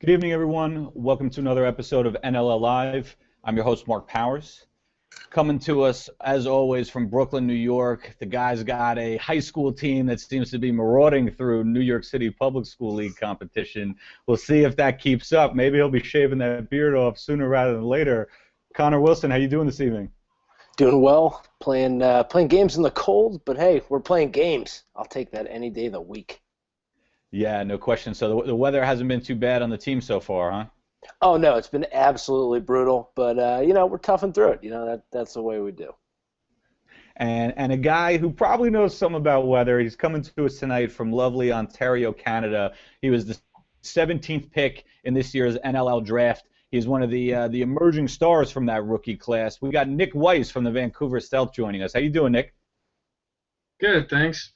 Good evening, everyone. Welcome to another episode of NLL Live. I'm your host, Mark Powers. Coming to us, as always, from Brooklyn, New York. The guy's got a high school team that seems to be marauding through New York City Public School League competition. We'll see if that keeps up. Maybe he'll be shaving that beard off sooner rather than later. Connor Wilson, how you doing this evening? Doing well. Playing games in the cold, but hey, we're playing games. I'll take that any day of the week. Yeah, no question. So the weather hasn't been too bad on the team so far, huh? Oh no, it's been absolutely brutal, but we're toughing through it. That's the way we do. And a guy who probably knows some about weather. He's coming to us tonight from lovely Ontario, Canada. He was the 17th pick in this year's NLL draft. He's one of the emerging stars from that rookie class. We got Nick Weiss from the Vancouver Stealth joining us. How you doing, Nick? Good, thanks.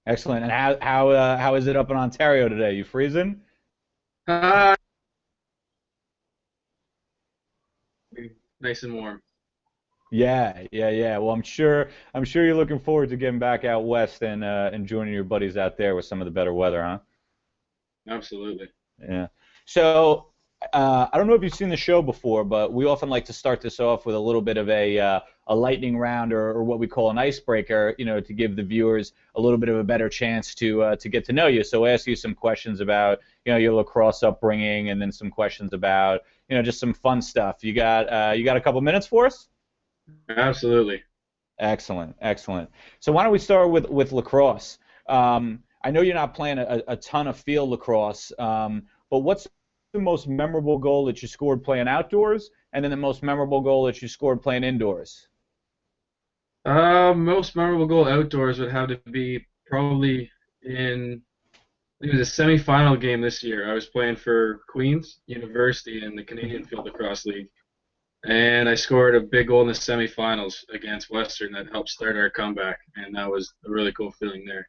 Excellent. And how is it up in Ontario today? You freezing? Nice and warm. Yeah. Well, I'm sure you're looking forward to getting back out west and joining your buddies out there with some of the better weather, huh? Absolutely. Yeah. So I don't know if you've seen the show before, but we often like to start this off with a little bit of a lightning round or what we call an icebreaker, to give the viewers a little bit of a better chance to get to know you. So we'll ask you some questions about your lacrosse upbringing, and then some questions about just some fun stuff. You got a couple minutes for us? Absolutely. Excellent. So why don't we start with lacrosse? I know you're not playing a ton of field lacrosse, but what's the most memorable goal that you scored playing outdoors, and then the most memorable goal that you scored playing indoors? Most memorable goal outdoors would have to be probably in, I think it was a semifinal game this year. I was playing for Queen's University in the Canadian Field Lacrosse League, and I scored a big goal in the semifinals against Western that helped start our comeback, and that was a really cool feeling there.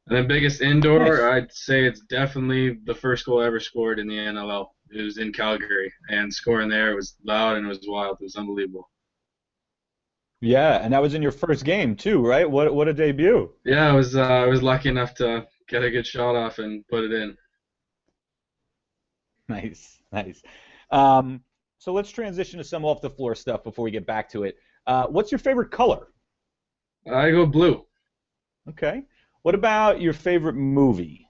And then biggest indoor, Nice. I'd say it's definitely the first goal I ever scored in the NLL. It was in Calgary, and scoring there, it was loud and it was wild. It was unbelievable. Yeah, and that was in your first game too, right? What a debut. Yeah, I was lucky enough to get a good shot off and put it in. Nice. So let's transition to some off the floor stuff before we get back to it. What's your favorite color? I go blue. Okay. What about your favorite movie?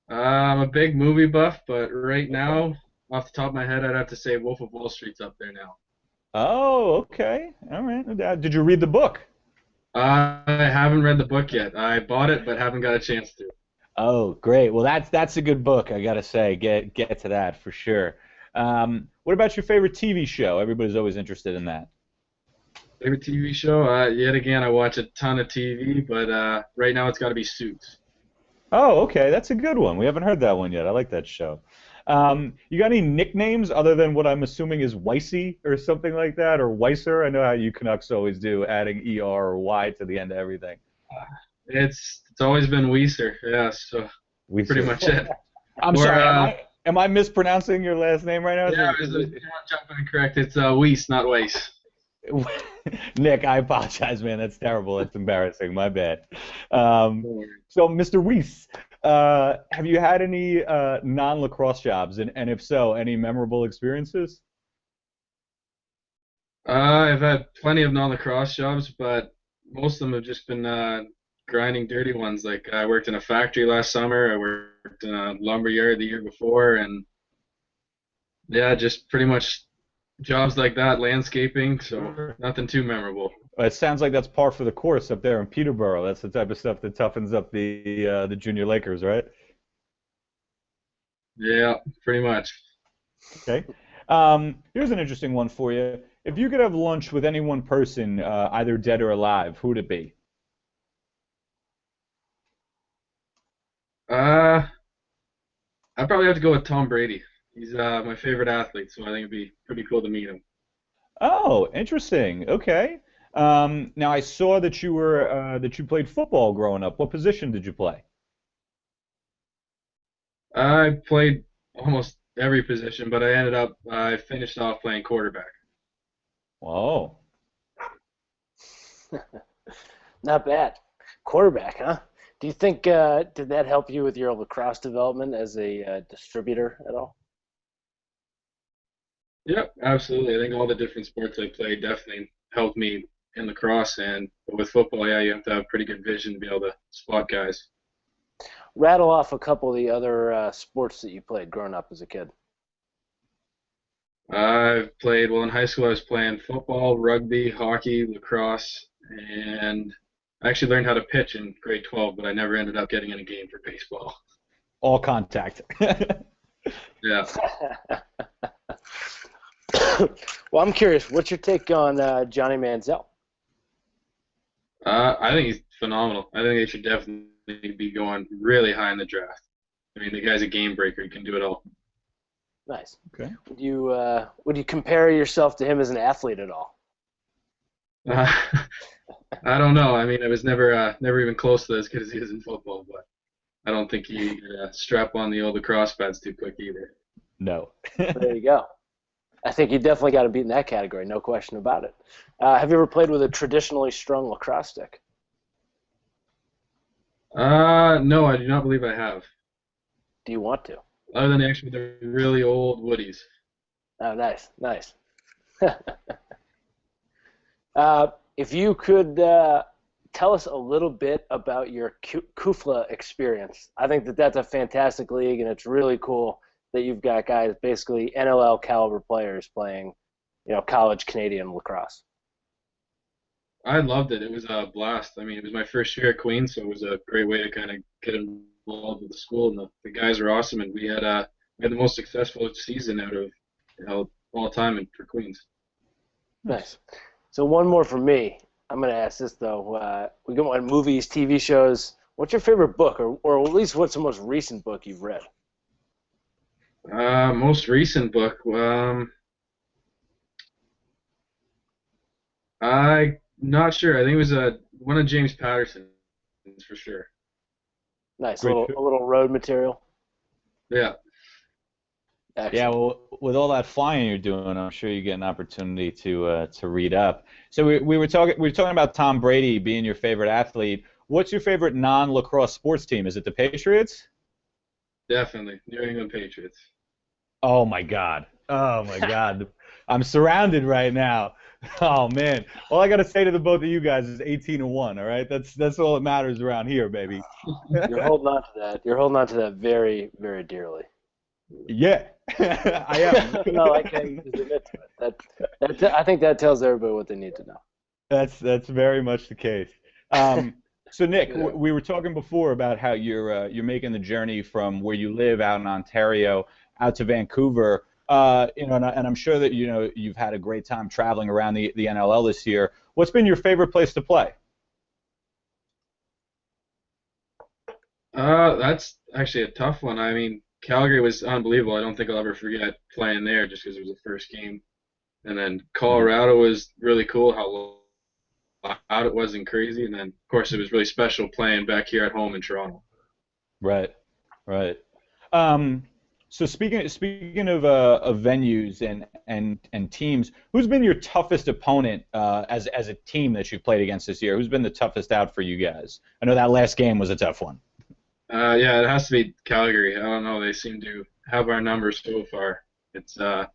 I'm a big movie buff, but right now, off the top of my head, I'd have to say Wolf of Wall Street's up there now. Oh, okay. All right. No doubt. Did you read the book? I haven't read the book yet. I bought it, but haven't got a chance to. Oh, great. Well, that's a good book, I gotta say. Get to that for sure. What about your favorite TV show? Everybody's always interested in that. Favorite TV show? Yet again, I watch a ton of TV, but right now it's got to be Suits. Oh, okay. That's a good one. We haven't heard that one yet. I like that show. You got any nicknames other than what I'm assuming is Weissy or something like that, or Weisser? I know how you Canucks always do, adding ER or Y to the end of everything. It's always been Weiser, yeah, so Weisser. pretty much it. I'm sorry. Am I mispronouncing your last name right now? Yeah, if you want to jump in and correct, it's Weiss, not Weiss. Nick, I apologize, man. That's terrible. That's embarrassing. My bad. So, Mr. Weiss, have you had any non-lacrosse jobs, and if so, any memorable experiences? I've had plenty of non-lacrosse jobs, but most of them have just been grinding dirty ones. Like I worked in a factory last summer, I worked in a lumber yard the year before, and yeah, just pretty much jobs like that, landscaping, so nothing too memorable. It sounds like that's par for the course up there in Peterborough. That's the type of stuff that toughens up the junior Lakers, right? Yeah, pretty much. Okay. Here's an interesting one for you. If you could have lunch with any one person, either dead or alive, who would it be? I'd probably have to go with Tom Brady. He's my favorite athlete, so I think it'd be pretty cool to meet him. Oh, interesting. Okay. Now I saw that you played football growing up. What position did you play? I played almost every position, but I finished off playing quarterback. Whoa. Not bad. Quarterback, huh? Do you think did that help you with your lacrosse development as a distributor at all? Yep, absolutely. I think all the different sports I played definitely helped me in lacrosse, and with football, yeah, you have to have pretty good vision to be able to spot guys. Rattle off a couple of the other sports that you played growing up as a kid. I've played, well, in high school I was playing football, rugby, hockey, lacrosse, and I actually learned how to pitch in grade 12, but I never ended up getting in a game for baseball. All contact. Yeah. Well, I'm curious. What's your take on Johnny Manziel? I think he's phenomenal. I think they should definitely be going really high in the draft. I mean, the guy's a game breaker. He can do it all. Nice. Okay. Would you compare yourself to him as an athlete at all? Uh, I don't know. I mean, I was never even close to as good as he is in football, but I don't think he strap on the old lacrosse pads too quick either. No. There you go. I think you definitely got to beat in that category, no question about it. Have you ever played with a traditionally strung lacrosse stick? No, I do not believe I have. Do you want to? Other than actually the really old Woodies. Oh, nice, nice. If you could tell us a little bit about your Kufla experience. I think that that's a fantastic league, and it's really cool that you've got guys, basically NLL caliber players playing, college Canadian lacrosse. I loved it. It was a blast. I mean, it was my first year at Queens, so it was a great way to kind of get involved with the school, and the guys are awesome, and we had the most successful season out of all time for Queens. Nice. So one more from me. I'm going to ask this though. We go on movies, TV shows. What's your favorite book, or at least what's the most recent book you've read? Most recent book. I'm not sure. I think it was one of James Patterson's for sure. Nice. Great. A little road material. Yeah. Excellent. Yeah, well, with all that flying you're doing, I'm sure you get an opportunity to read up. So we were talking about Tom Brady being your favorite athlete. What's your favorite non-lacrosse sports team? Is it the Patriots? Definitely. New England Patriots. Oh my God. Oh my God. I'm surrounded right now. Oh man. All I gotta say to the both of you guys is 18-1. All right. That's all that matters around here, baby. You're holding on to that. You're holding on to that very, very dearly. Yeah, I am. No, I can't just admit to it. I think that tells everybody what they need to know. That's very much the case. So Nick, we were talking before about how you're making the journey from where you live out in Ontario out to Vancouver. And I'm sure that you've had a great time traveling around the NLL this year. What's been your favorite place to play? That's actually a tough one. I mean, Calgary was unbelievable. I don't think I'll ever forget playing there just because it was the first game. And then Colorado was really cool, how loud it wasn't crazy. And then, of course, it was really special playing back here at home in Toronto. Right, right. So speaking of venues and teams, who's been your toughest opponent as a team that you've played against this year? Who's been the toughest out for you guys? I know that last game was a tough one. Yeah, it has to be Calgary. I don't know. They seem to have our numbers so far. It's had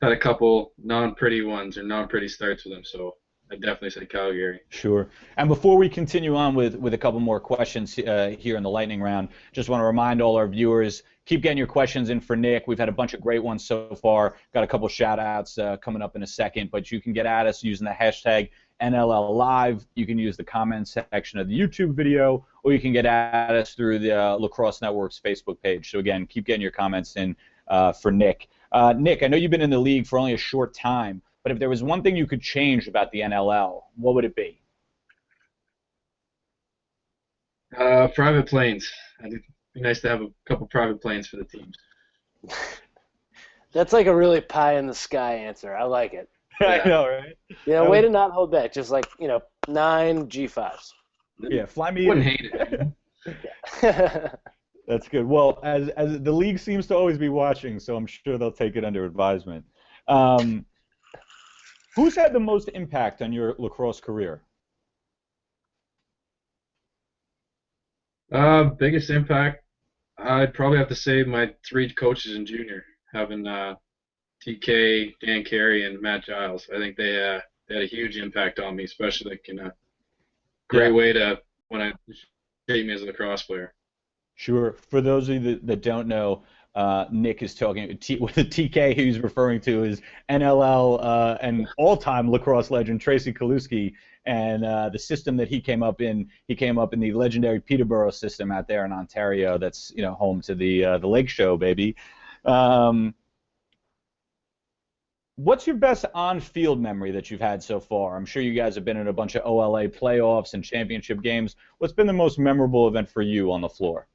a couple non-pretty ones or non-pretty starts with them, so I'd definitely say Calgary. Sure. And before we continue on with a couple more questions here in the lightning round, just want to remind all our viewers, keep getting your questions in for Nick. We've had a bunch of great ones so far. Got a couple shout-outs coming up in a second, but you can get at us using the hashtag NLL Live. You can use the comments section of the YouTube video, or you can get at us through the Lacrosse Network's Facebook page. So again, keep getting your comments in for Nick. Nick, I know you've been in the league for only a short time, but if there was one thing you could change about the NLL, what would it be? Private planes. It'd be nice to have a couple private planes for the teams. That's like a really pie-in-the-sky answer. I like it. Yeah. I know, right? Way to not hold back. Just like, 9 G5s. Yeah, fly me Wouldn't in. hate it. Yeah. That's good. Well, as the league seems to always be watching, so I'm sure they'll take it under advisement. Who's had the most impact on your lacrosse career? Biggest impact, I'd probably have to say my three coaches in junior, having TK, Dan Carey, and Matt Giles. I think they had a huge impact on me, especially like in a great Yeah. way to when I shape me as a lacrosse player. Sure. For those of you that don't know, Nick is talking with the TK he's referring to is NLL and all-time lacrosse legend Tracy Kaluski, and the system that he came up in. He came up in the legendary Peterborough system out there in Ontario. That's home to the Lake Show, baby. Um, what's your best on-field memory that you've had so far? I'm sure you guys have been in a bunch of OLA playoffs and championship games. What's been the most memorable event for you on the floor?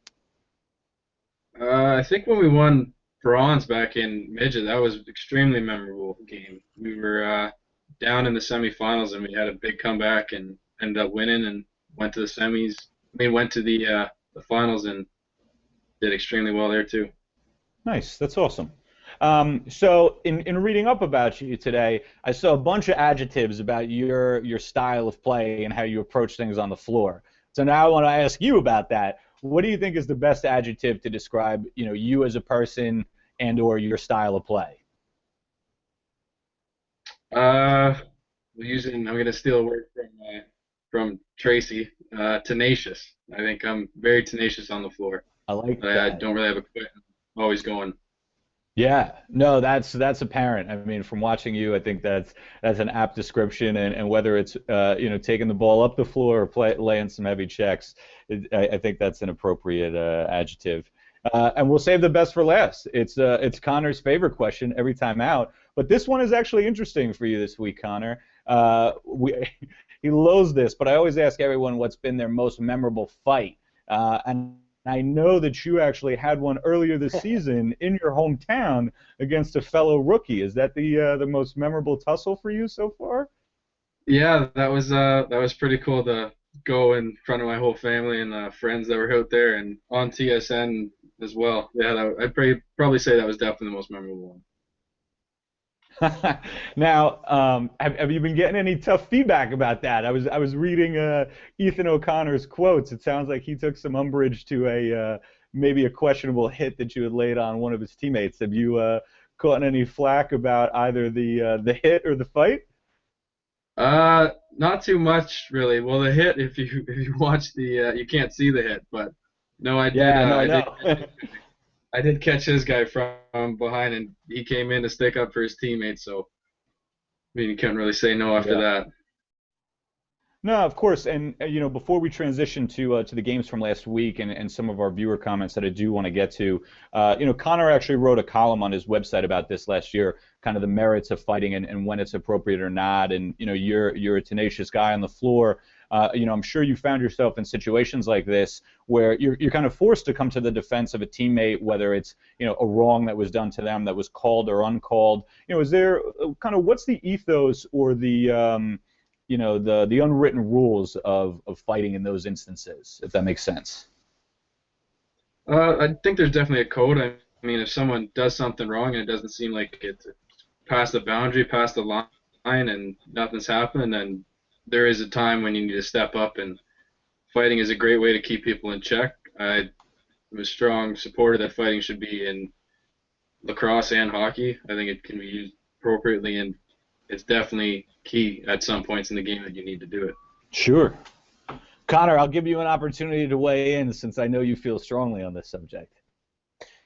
I think when we won bronze back in midget, that was an extremely memorable game. We were down in the semifinals and we had a big comeback and ended up winning and went to the semis. I mean, went to the finals and did extremely well there too. Nice, that's awesome. So in reading up about you today, I saw a bunch of adjectives about your style of play and how you approach things on the floor. So now I want to ask you about that. What do you think is the best adjective to describe, you as a person and or your style of play? Uh, I'm going to steal a word from Tracy. Tenacious. I think I'm very tenacious on the floor. I like I that. don't really have a quit. I'm always going. Yeah, no, that's apparent. I mean, from watching you, I think that's an apt description, and whether it's taking the ball up the floor or laying some heavy checks, I think that's an appropriate adjective. And we'll save the best for last. It's Connor's favorite question every time out, but this one is actually interesting for you this week, Connor. He loathes this, but I always ask everyone what's been their most memorable fight, and I know that you actually had one earlier this season in your hometown against a fellow rookie. Is that the most memorable tussle for you so far? Yeah, that was pretty cool to go in front of my whole family and friends that were out there and on TSN as well. Yeah, probably say that was definitely the most memorable one. Now, have you been getting any tough feedback about that? I was reading Ethan O'Connor's quotes. It sounds like he took some umbrage to maybe a questionable hit that you had laid on one of his teammates. Have you caught any flack about either the hit or the fight? Not too much really. Well, the hit, if you watch you can't see the hit, but no, Yeah, no, I know. I did catch his guy from behind, and he came in to stick up for his teammates. So, I mean, you can't really say no after Yeah. that. No, of course, and before we transition to the games from last week and some of our viewer comments that I do want to get to, Connor actually wrote a column on his website about this last year, kind of the merits of fighting and when it's appropriate or not, and you're a tenacious guy on the floor. I'm sure you found yourself in situations like this where you're kind of forced to come to the defense of a teammate, whether it's a wrong that was done to them that was called or uncalled. Is there kind of what's the ethos or the unwritten rules of fighting in those instances, if that makes sense? I think there's definitely a code. I mean, if someone does something wrong and it doesn't seem like it's past the boundary, past the line, and nothing's happened, then there is a time when you need to step up, and fighting is a great way to keep people in check. I'm a strong supporter that fighting should be in lacrosse and hockey. I think it can be used appropriately, and it's definitely key at some points in the game that you need to do it. Sure. Connor, I'll give you an opportunity to weigh in since I know you feel strongly on this subject.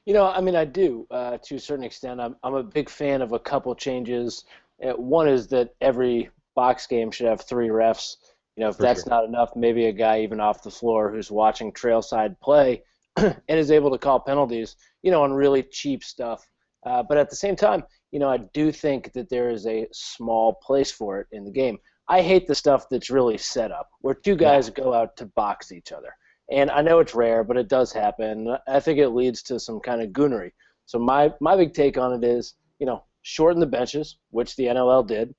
I mean, I do to a certain extent. I'm a big fan of a couple changes. One is that every box game should have 3 refs. If For that's sure. not enough, maybe a guy even off the floor who's watching trail side play and is able to call penalties, on really cheap stuff. But at the same time, I do think that there is a small place for it in the game. I hate the stuff that's really set up, where two guys go out to box each other. And I know it's rare, but it does happen. I think it leads to some kind of goonery. So my big take on it is, shorten the benches, which the NLL did.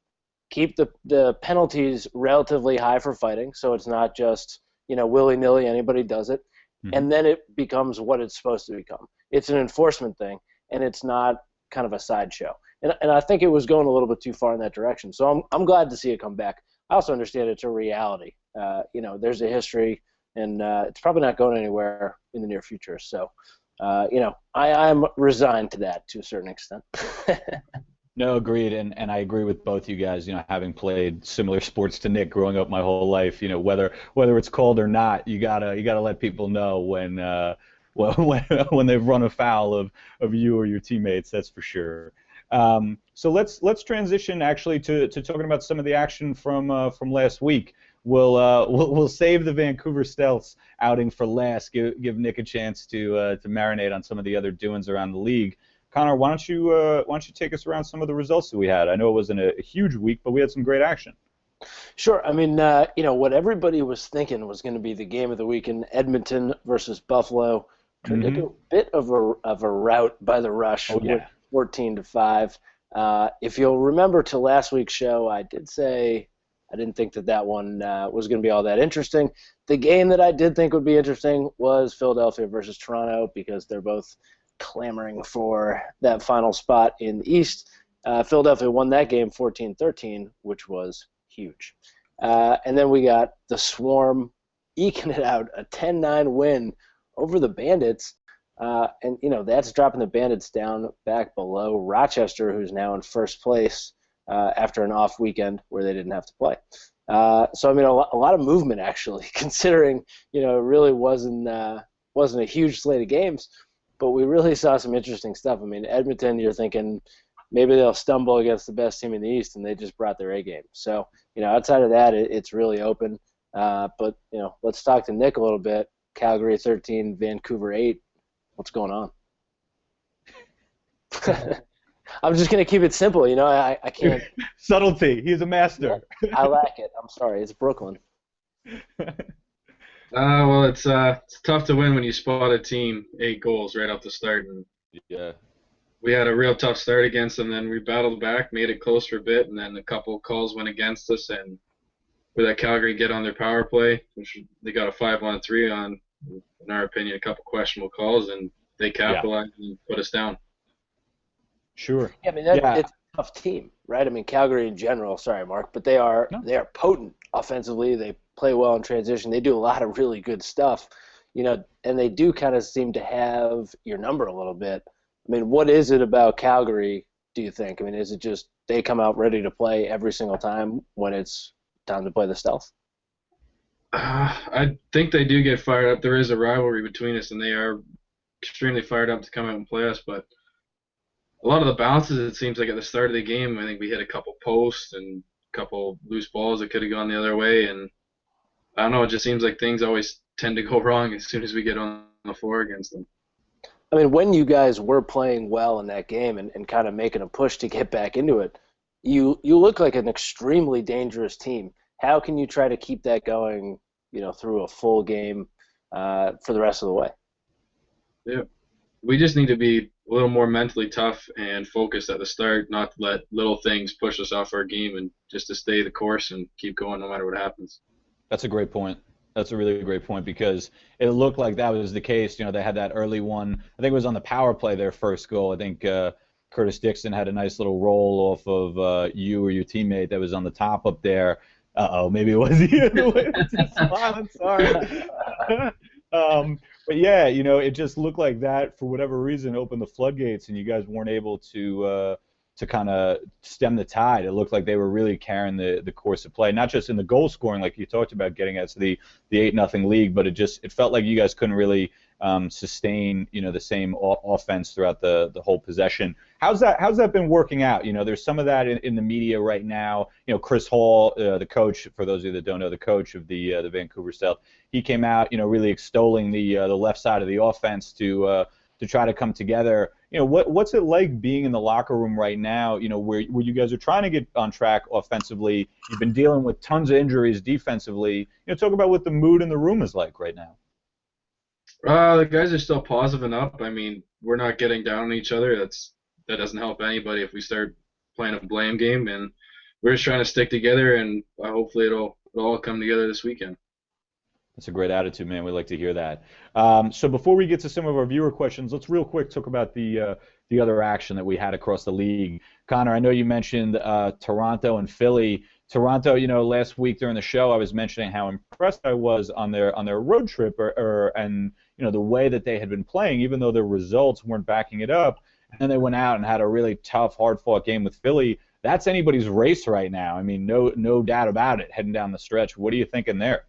Keep the penalties relatively high for fighting, so it's not just, willy-nilly, anybody does it. Mhm. And then it becomes what it's supposed to become. It's an enforcement thing, and it's not kind of a sideshow. And I think it was going a little bit too far in that direction. So I'm glad to see it come back. I also understand it's a reality. There's a history, and it's probably not going anywhere in the near future. So, I'm resigned to that to a certain extent. No, agreed, and I agree with both you guys. Having played similar sports to Nick growing up my whole life, whether it's called or not, you gotta let people know when when they've run afoul of you or your teammates. That's for sure. So let's transition actually to talking about some of the action from last week. We'll save the Vancouver Stealths outing for last. Give Nick a chance to marinate on some of the other doings around the league. Connor, why don't you take us around some of the results that we had? I know it wasn't a huge week, but we had some great action. Sure. I mean, what everybody was thinking was going to be the game of the weekend, Edmonton versus Buffalo. Turned into a bit of a rout by the Rush, 14-5. If you'll remember to last week's show, I did say I didn't think that one was going to be all that interesting. The game that I did think would be interesting was Philadelphia versus Toronto, because they're both clamoring for that final spot in the East. Philadelphia won that game 14-13, which was huge. And then we got the Swarm eking it out, a 10-9 win over the Bandits. And that's dropping the Bandits down back below Rochester, who's now in first place after an off weekend where they didn't have to play. So, I mean, a lot of movement, actually, considering, it really wasn't a huge slate of games. But we really saw some interesting stuff. I mean, Edmonton, you're thinking maybe they'll stumble against the best team in the East, and they just brought their A game. So, outside of that, it's really open. But, let's talk to Nick a little bit. Calgary 13, Vancouver 8. What's going on? I'm just going to keep it simple. I can't. Subtlety. He's a master. I lack it. I'm sorry. It's Brooklyn. Well, it's tough to win when you spot a team 8 goals right off the start. And yeah, we had a real tough start against them. Then we battled back, made it close for a bit, and then a couple calls went against us. And with that Calgary get on their power play, which they got a 5-on-3 on, in our opinion, a couple questionable calls, and they capitalized and put us down. Sure. Yeah, I mean, it's a tough team, right? I mean, Calgary in general, sorry, Mark, but they are potent offensively. They play well in transition. They do a lot of really good stuff, and they do kind of seem to have your number a little bit. I mean, what is it about Calgary, do you think? I mean, is it just they come out ready to play every single time when it's time to play the Stealth? I think they do get fired up. There is a rivalry between us, and they are extremely fired up to come out and play us. But a lot of the bounces, it seems like at the start of the game, I think we hit a couple posts and a couple loose balls that could have gone the other way. And I don't know, it just seems like things always tend to go wrong as soon as we get on the floor against them. I mean, when you guys were playing well in that game and kind of making a push to get back into it, you look like an extremely dangerous team. How can you try to keep that going, through a full game for the rest of the way? Yeah, we just need to be a little more mentally tough and focused at the start, not to let little things push us off our game, and just to stay the course and keep going no matter what happens. That's a great point. That's a really great point, because it looked like that was the case. They had that early one. I think it was on the power play, their first goal. I think Curtis Dixon had a nice little roll off of you or your teammate that was on the top up there. Maybe it was you. I'm sorry. But yeah, it just looked like that, for whatever reason, opened the floodgates, and you guys weren't able to kind of stem the tide. It looked like they were really carrying the course of play, not just in the goal scoring, like you talked about, getting us the 8-0 lead, but it felt like you guys couldn't really sustain the same offense throughout the whole possession. How's that been working out? There's some of that in the media right now. Chris Hall, the coach, for those of you that don't know, the coach of the Vancouver Stealth, he came out really extolling the left side of the offense to try to come together. What's it like being in the locker room right now, where you guys are trying to get on track offensively? You've been dealing with tons of injuries defensively. Talk about what the mood in the room is like right now. The guys are still positive and up. I mean, we're not getting down on each other. That doesn't help anybody if we start playing a blame game, and we're just trying to stick together, and hopefully it'll all come together this weekend. That's a great attitude, man. We like to hear that. So before we get to some of our viewer questions, let's real quick talk about the other action that we had across the league. Connor, I know you mentioned Toronto and Philly Toronto, last week during the show, I was mentioning how impressed I was on their road trip, and the way that they had been playing, even though their results weren't backing it up. And then they went out and had a really tough, hard-fought game with Philly. That's anybody's race right now. I mean, no doubt about it. Heading down the stretch, what are you thinking there?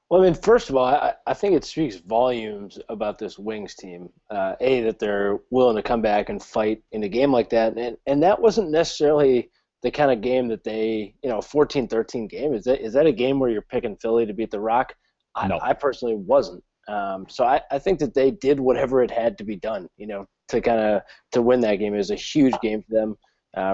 Well, I mean, first of all, I think it speaks volumes about this Wings team. That they're willing to come back and fight in a game like that, and that wasn't necessarily the kind of game that they, 14-13 game. Is that a game where you're picking Philly to beat the Rock? No. I personally wasn't. So I think that they did whatever it had to be done, to win that game. It was a huge game for them,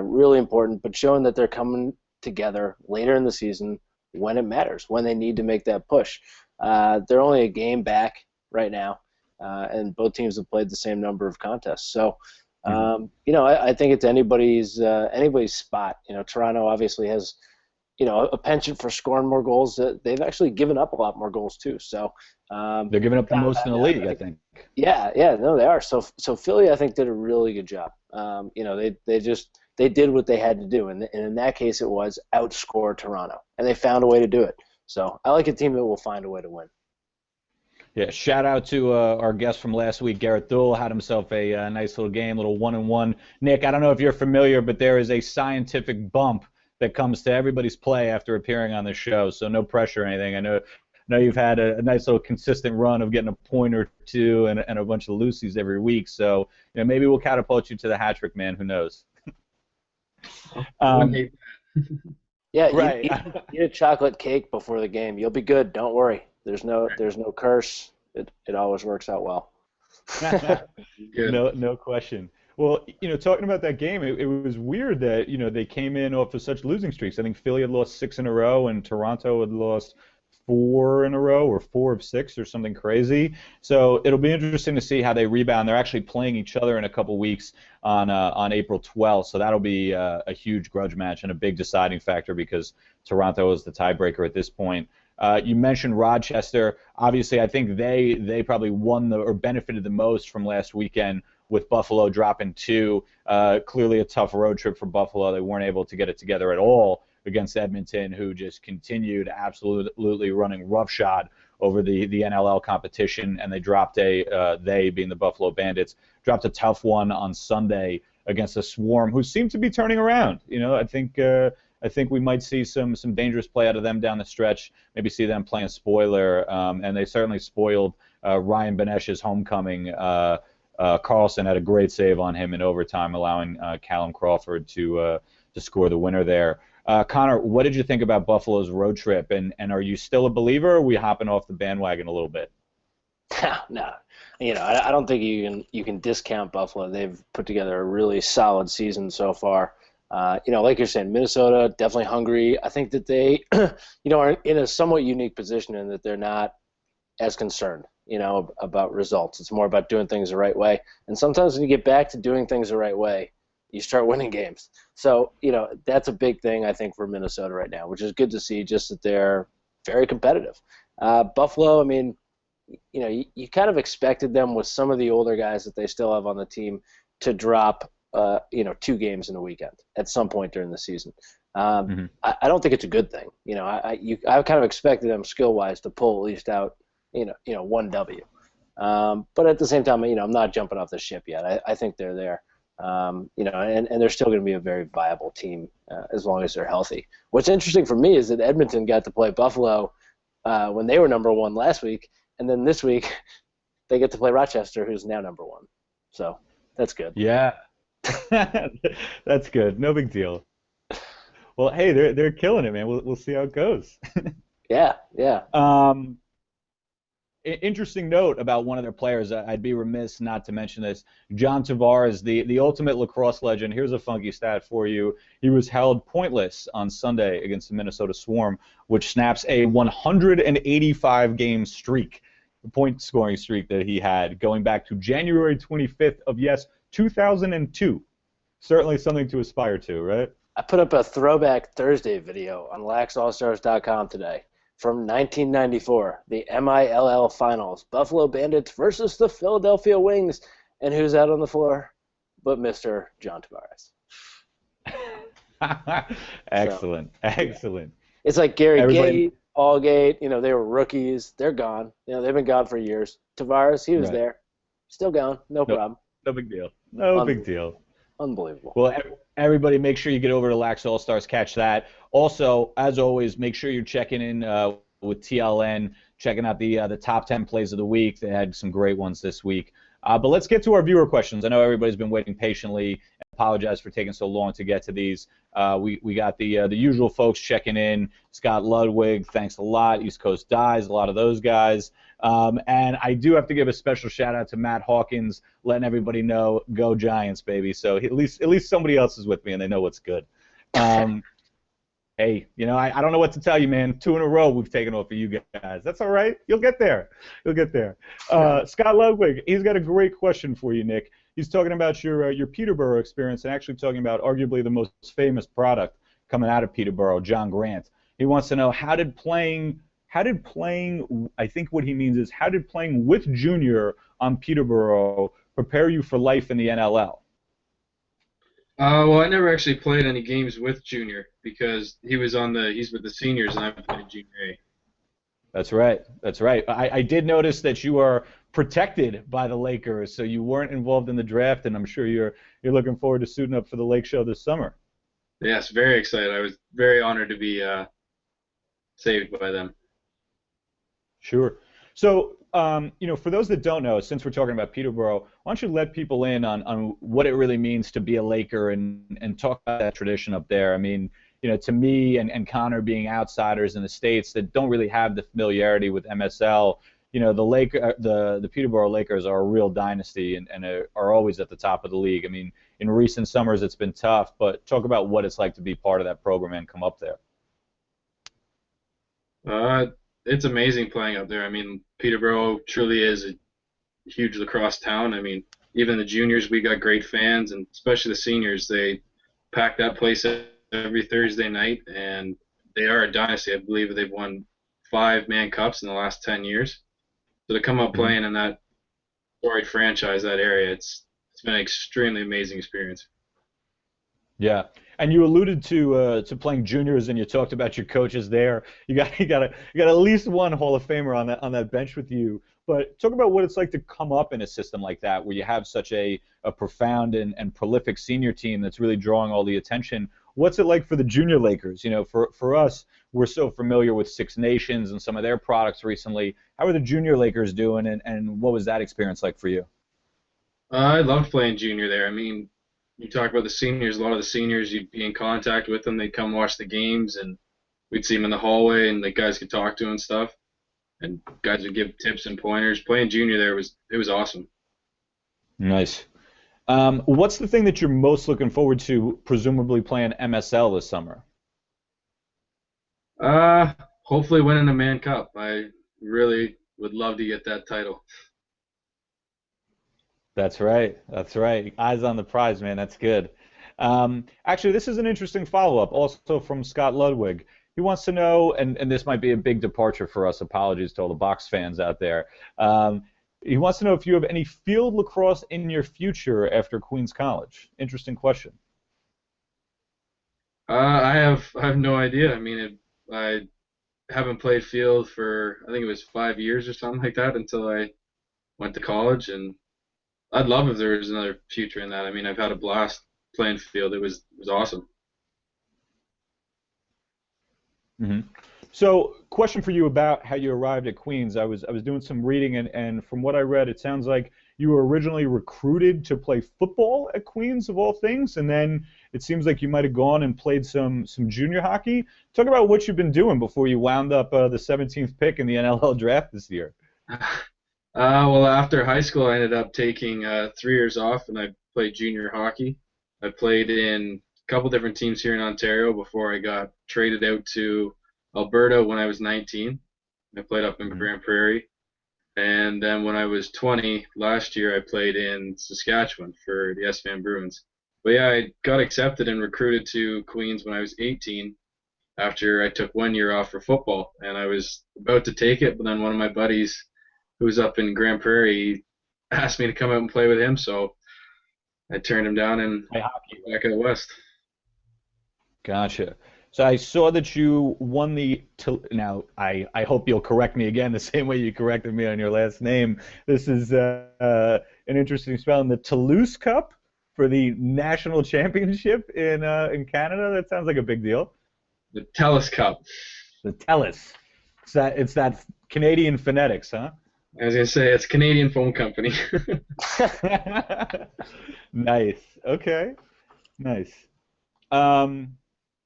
really important, but showing that they're coming together later in the season when it matters, when they need to make that push. They're only a game back right now, and both teams have played the same number of contests. So, I think it's anybody's spot. Toronto obviously has, a penchant for scoring more goals. They've actually given up a lot more goals too. So they're giving up the most in the league, I think. Yeah, no, they are. So Philly, I think, did a really good job. They did what they had to do, and in that case, it was outscore Toronto, and they found a way to do it. So I like a team that will find a way to win. Yeah, shout out to our guest from last week, Garrett Thull, had himself a nice little game, little 1-1. Nick, I don't know if you're familiar, but there is a scientific bump that comes to everybody's play after appearing on the show, so no pressure or anything. I know you've had a nice little consistent run of getting a point or two and a bunch of loosies every week, so maybe we'll catapult you to the hat trick, man. Who knows? Yeah, right. Eat a chocolate cake before the game. You'll be good. Don't worry. There's no curse. It always works out well. No question. Well, talking about that game, it was weird that they came in off of such losing streaks. I think Philly had lost 6 in a row, and Toronto had lost 4 in a row, or 4 of 6, or something crazy. So it'll be interesting to see how they rebound. They're actually playing each other in a couple weeks on April 12th, so that'll be a huge grudge match and a big deciding factor because Toronto is the tiebreaker at this point. You mentioned Rochester. Obviously, I think they probably won or benefited the most from last weekend with Buffalo dropping 2. Clearly a tough road trip for Buffalo. They weren't able to get it together at all against Edmonton, who just continued absolutely running roughshod over the NLL competition, and they dropped they being the Buffalo Bandits, dropped a tough one on Sunday against a Swarm who seemed to be turning around. I think we might see some dangerous play out of them down the stretch, maybe see them playing spoiler, and they certainly spoiled Ryan Benesh's homecoming. Carlson had a great save on him in overtime, allowing Callum Crawford to score the winner there. Connor, what did you think about Buffalo's road trip, and are you still a believer, or are we hopping off the bandwagon a little bit? No. I don't think you can discount Buffalo. They've put together a really solid season so far. Like you're saying, Minnesota definitely hungry. I think that they, are in a somewhat unique position in that they're not as concerned, about results. It's more about doing things the right way. And sometimes when you get back to doing things the right way, you start winning games. So, that's a big thing, I think, for Minnesota right now, which is good to see, just that they're very competitive. Buffalo, I mean, you kind of expected them with some of the older guys that they still have on the team to drop 2 games in a weekend at some point during the season. I don't think it's a good thing. I kind of expected them skill-wise to pull at least out, 1 W. But at the same time, I'm not jumping off the ship yet. I think they're there. And they're still going to be a very viable team as long as they're healthy. What's interesting for me is that Edmonton got to play Buffalo when they were number 1 last week, and then this week they get to play Rochester, who's now number 1. So that's good. Yeah. That's good. No big deal. Well, hey, they're killing it, man. We'll see how it goes. Yeah. Interesting note about one of their players. I'd be remiss not to mention this. John Tavares, the ultimate lacrosse legend. Here's a funky stat for you. He was held pointless on Sunday against the Minnesota Swarm, which snaps a 185-game streak, point scoring streak that he had going back to January 25th of 2002. Certainly something to aspire to, right? I put up a Throwback Thursday video on laxallstars.com today from 1994, the MILL Finals, Buffalo Bandits versus the Philadelphia Wings, and who's out on the floor but Mr. John Tavares. So Excellent, yeah, excellent. it's like Gary Everybody, Gait, Allgate. They were rookies. They're gone. They've been gone for years. Tavares, he was right? there, still gone, no No, problem. no big deal. No big Unbelievable, deal. unbelievable. Well, everybody, make sure you get over to Lax All Stars, catch that. Also, as always, make sure you're checking in with TLN, checking out the top 10 plays of the week. They had some great ones this week. But let's get to our viewer questions. I know everybody's been waiting patiently. Apologize for taking so long to get to these. We got the usual folks checking in. Scott Ludwig, thanks a lot. East Coast Dies, a lot of those guys. And I do have to give a special shout out to Matt Hawkins, letting everybody know, go Giants, baby. So at least somebody else is with me and they know what's good. Um, hey, I don't know what to tell you, man. 2 in a row we've taken off of you guys. That's all right. You'll get there. You'll get there. Scott Ludwig, he's got a great question for you, Nick. He's talking about your Peterborough experience and actually talking about arguably the most famous product coming out of Peterborough, John Grant. He wants to know how did playing, I think what he means is how did playing with Junior on Peterborough prepare you for life in the NLL? Well, I never actually played any games with Junior because he's with the seniors and I played Junior A. That's right. That's right. I did notice that you are protected by the Lakers, so you weren't involved in the draft, and I'm sure you're looking forward to suiting up for the Lake Show this summer. Yes, very excited. I was very honored to be saved by them. Sure. So, for those that don't know, since we're talking about Peterborough, why don't you let people in on what it really means to be a Laker and talk about that tradition up there? I mean, to me and Connor being outsiders in the States that don't really have the familiarity with MSL, the Peterborough Lakers are a real dynasty and are always at the top of the league. I mean, in recent summers it's been tough, but talk about what it's like to be part of that program and come up there. Uh, it's amazing playing out there. I mean, Peterborough truly is a huge lacrosse town. I mean, even the juniors, we got great fans, and especially the seniors. They pack that place every Thursday night, and they are a dynasty. I believe they've won 5 Man Cups in the last 10 years. So to come up playing in that storied franchise, that area, it's been an extremely amazing experience. Yeah, and you alluded to playing juniors, and you talked about your coaches there. You got at least one Hall of Famer on that bench with you. But talk about what it's like to come up in a system like that, where you have such a profound and prolific senior team that's really drawing all the attention. What's it like for the junior Lakers? For us, we're so familiar with Six Nations and some of their products recently. How are the junior Lakers doing, and what was that experience like for you? I loved playing junior there. I mean, you talk about the seniors. A lot of the seniors, you'd be in contact with them. They'd come watch the games, and we'd see them in the hallway, and the guys could talk to and stuff. And guys would give tips and pointers. Playing junior there was awesome. Nice. What's the thing that you're most looking forward to, presumably playing MSL this summer? Uh, Hopefully winning a Man Cup. I really would love to get that title. That's right. That's right. Eyes on the prize, man. That's good. Actually, this is an interesting follow-up, also from Scott Ludwig. He wants to know, and this might be a big departure for us. Apologies to all the box fans out there. He wants to know if you have any field lacrosse in your future after Queens College. Interesting question. I have no idea. I mean, I haven't played field for I think it was 5 years or something like that until I went to college, and I'd love if there was another future in that. I mean, I've had a blast playing field. It was awesome. hmm So, question for you about how you arrived at Queens. I was doing some reading, and from what I read, it sounds like you were originally recruited to play football at Queens of all things, and then it seems like you might have gone and played some junior hockey. Talk about what you've been doing before you wound up the 17th pick in the NLL draft this year. Well, after high school, I ended up taking 3 years off, and I played junior hockey. I played in a couple different teams here in Ontario before I got traded out to Alberta when I was 19. I played up in Mhm. Grand Prairie. And then when I was 20 last year, I played in Saskatchewan for the S Van Bruins. But yeah, I got accepted and recruited to Queens when I was 18 after I took 1 year off for football. And I was about to take it, but then one of my buddies who was up in Grand Prairie asked me to come out and play with him. So I turned him down and Play hockey. back out west. Gotcha. So I saw that you won the. Now I hope you'll correct me again the same way you corrected me on your last name. This is an interesting spelling. The Toulouse Cup for the national championship in Canada. That sounds like a big deal. The Telus Cup. The TELUS. It's that Canadian phonetics, huh? I was gonna say it's a Canadian phone company. Nice. Okay. Nice. Um,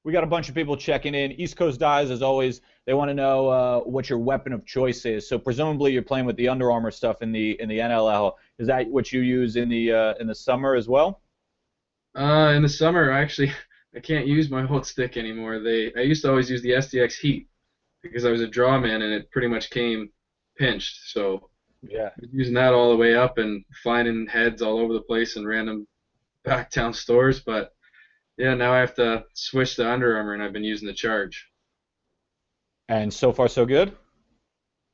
we got a bunch of people checking in. East Coast Dives, as always, they want to know what your weapon of choice is. So presumably you're playing with the Under Armour stuff in the NLL. Is that what you use in the summer as well? In the summer, actually, I can't use my Hold stick anymore. I used to always use the SDX Heat because I was a draw man and it pretty much came pinched. So Yeah. I was using that all the way up and finding heads all over the place in random backtown stores. But yeah, now I have to switch to Under Armour and I've been using the Charge. And so far so good?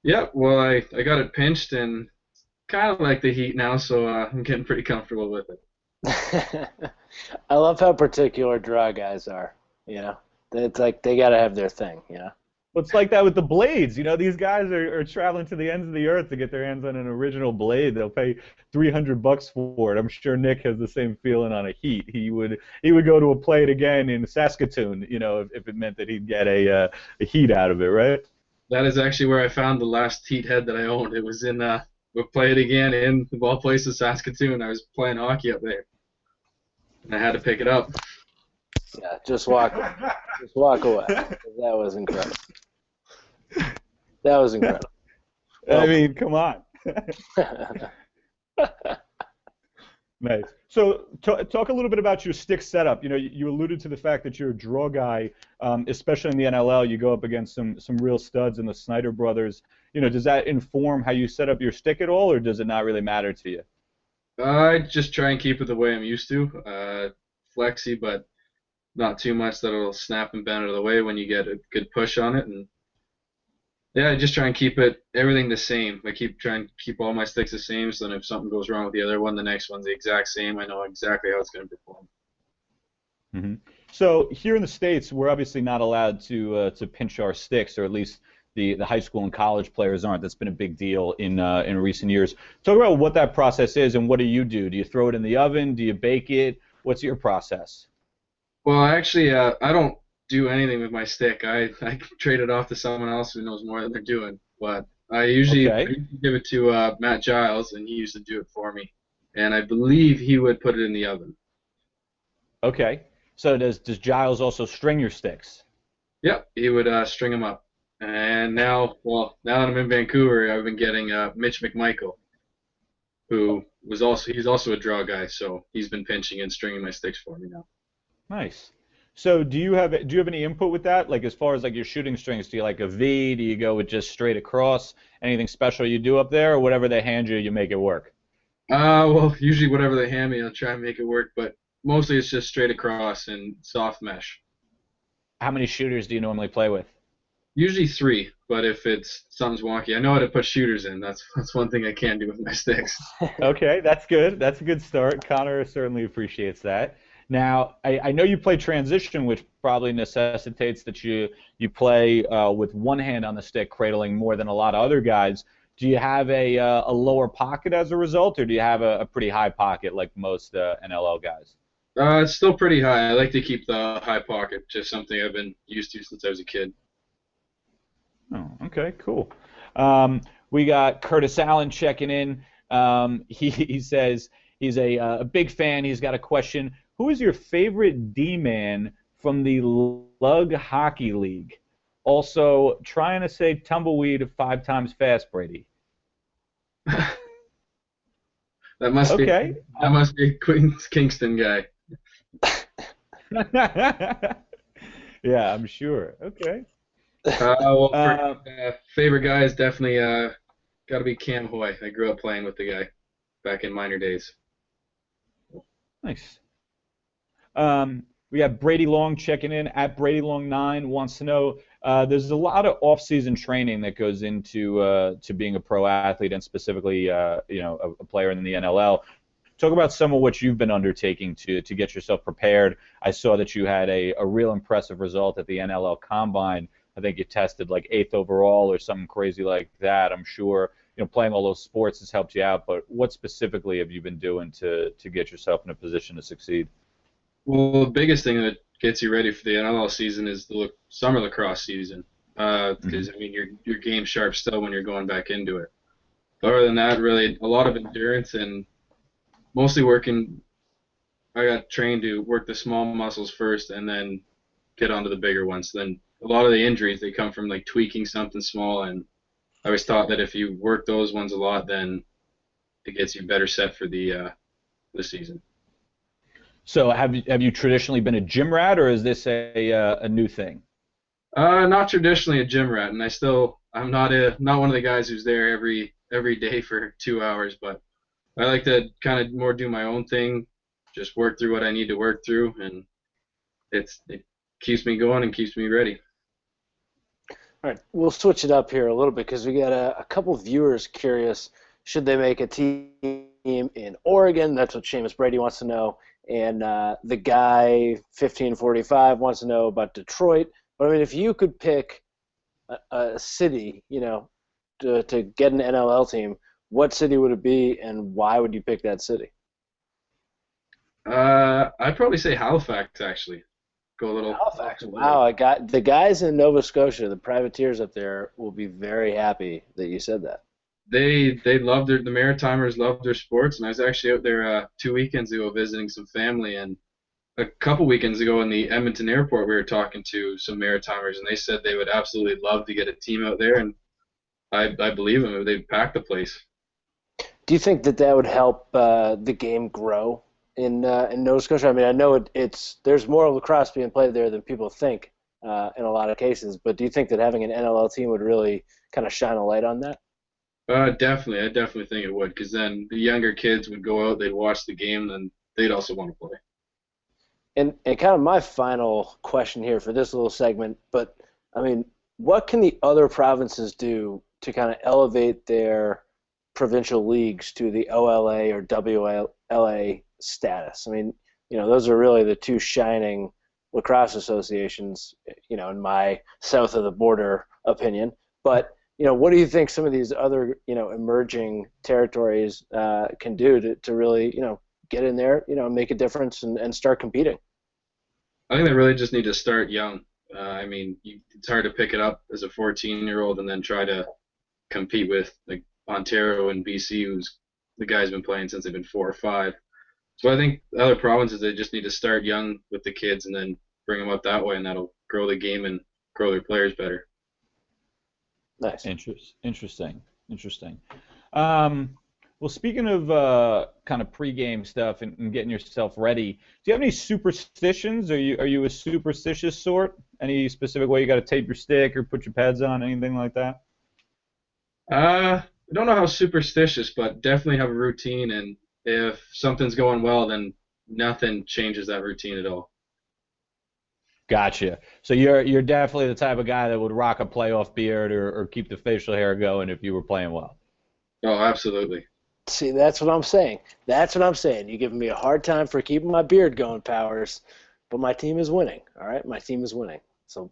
Yeah, well, I got it pinched and kind of like the Heat now, so I'm getting pretty comfortable with it. I love how particular draw guys are. It's like they gotta have their thing. Well, it's like that with the blades. These guys are traveling to the ends of the earth to get their hands on an original blade. They'll pay $300 for it. I'm sure Nick has the same feeling on a Heat. He would go to a Play It Again in Saskatoon, if it meant that he'd get a Heat out of it, right? That is actually where I found the last Heat head that I owned. It was in we Play It Again in the ball place in Saskatoon. I was playing hockey up there, and I had to pick it up. Yeah, just walk away. That was incredible. That was incredible. I mean, come on. Nice. So talk a little bit about your stick setup. You alluded to the fact that you're a draw guy, especially in the NLL. You go up against some real studs in the Snyder brothers. Does that inform how you set up your stick at all, or does it not really matter to you? I just try and keep it the way I'm used to. Flexy, but not too much that it'll snap and bend out of the way when you get a good push on it. And yeah, I just try and keep everything the same. I trying to keep all my sticks the same, so then if something goes wrong with the other one, the next one's the exact same. I know exactly how it's going to perform. Mm-hmm. So here in the States, we're obviously not allowed to pinch our sticks, or at least the high school and college players aren't. That's been a big deal in recent years. Talk about what that process is and what do you do? Do you throw it in the oven? Do you bake it? What's your process? Well, actually, I don't do anything with my stick. I trade it off to someone else who knows more than they're doing. But I usually give it to Matt Giles, and he used to do it for me. And I believe he would put it in the oven. Okay. So does Giles also string your sticks? Yep, he would string them up. And now that I'm in Vancouver, I've been getting Mitch McMichael, he's also a draw guy, so he's been pinching and stringing my sticks for me now. Nice. So do you have any input with that? Like as far as like your shooting strings, do you like a V? Do you go with just straight across? Anything special you do up there, or whatever they hand you, you make it work? Well, usually whatever they hand me, I'll try and make it work, but mostly it's just straight across and soft mesh. How many shooters do you normally play with? Usually 3, but if something's wonky, I know how to put shooters in. That's one thing I can't do with my sticks. Okay, that's good. That's a good start. Connor certainly appreciates that. Now, I know you play transition, which probably necessitates that you play with one hand on the stick, cradling more than a lot of other guys. Do you have a lower pocket as a result, or do you have a pretty high pocket like most NLL guys? It's still pretty high. I like to keep the high pocket, just something I've been used to since I was a kid. Oh, okay, cool. We got Curtis Allen checking in. He says he's a big fan. He's got a question. Who is your favorite D-man from the Lug Hockey League? Also, trying to say tumbleweed 5 times fast, Brady. That must okay. That must be a Queens Kingston guy. Yeah, I'm sure. Okay. Favorite guy is definitely got to be Cam Hoy. I grew up playing with the guy back in minor days. Nice. We got Brady Long checking in at Brady Long 9 wants to know there's a lot of off-season training that goes into to being a pro athlete and specifically a player in the NLL. Talk about some of what you've been undertaking to get yourself prepared. I saw that you had a real impressive result at the NLL Combine. I think you tested like 8th overall or something crazy like that. I'm sure playing all those sports has helped you out, but what specifically have you been doing to get yourself in a position to succeed? Well, the biggest thing that gets you ready for the NLL season is the summer lacrosse season, because I mean your game's sharp still when you're going back into it. But other than that, really a lot of endurance and mostly working. I got trained to work the small muscles first and then get onto the bigger ones. Then a lot of the injuries, they come from like tweaking something small, and I was taught that if you work those ones a lot, then it gets you better set for the season. So have you traditionally been a gym rat, or is this a new thing? Not traditionally a gym rat, and I'm not one of the guys who's there every day for 2 hours, but I like to kind of more do my own thing, just work through what I need to work through, and it keeps me going and keeps me ready. All right, we'll switch it up here a little bit because we got a couple viewers curious. Should they make a team in Oregon? That's what Seamus Brady wants to know. And the guy 1545 wants to know about Detroit. But I mean, if you could pick a city, to get an NLL team, what city would it be, and why would you pick that city? I'd probably say Halifax, actually. Go a little. Halifax. Wow, I got the guys in Nova Scotia, the privateers up there, will be very happy that you said that. They love the Maritimers love their sports, and I was actually out there 2 weekends ago visiting some family, and a couple weekends ago in the Edmonton airport we were talking to some Maritimers, and they said they would absolutely love to get a team out there, and I believe them. They'd pack the place. Do you think that would help the game grow in Nova Scotia? I mean, I know there's more lacrosse being played there than people think in a lot of cases, but do you think that having an NLL team would really kind of shine a light on that? Definitely. I definitely think it would, because then the younger kids would go out, they'd watch the game, and they'd also want to play. And kind of my final question here for this little segment, but I mean, what can the other provinces do to kind of elevate their provincial leagues to the OLA or WLA status? I mean, those are really the two shining lacrosse associations, in my south of the border opinion. But what do you think some of these other, emerging territories can do to really, get in there, make a difference and start competing? I think they really just need to start young. I mean, it's hard to pick it up as a 14-year-old and then try to compete with like Ontario and BC, who's the guys been playing since they've been 4 or 5. So I think the other provinces, they just need to start young with the kids and then bring them up that way, and that'll grow the game and grow their players better. Nice. Interesting. Well, speaking of kind of pregame stuff and getting yourself ready, do you have any superstitions? Are you a superstitious sort? Any specific way you got to tape your stick or put your pads on, anything like that? I don't know how superstitious, but definitely have a routine, and if something's going well, then nothing changes that routine at all. Gotcha. So you're definitely the type of guy that would rock a playoff beard or keep the facial hair going if you were playing well. Oh, absolutely. See, that's what I'm saying. You're giving me a hard time for keeping my beard going, Powers, but my team is winning. All right, my team is winning. So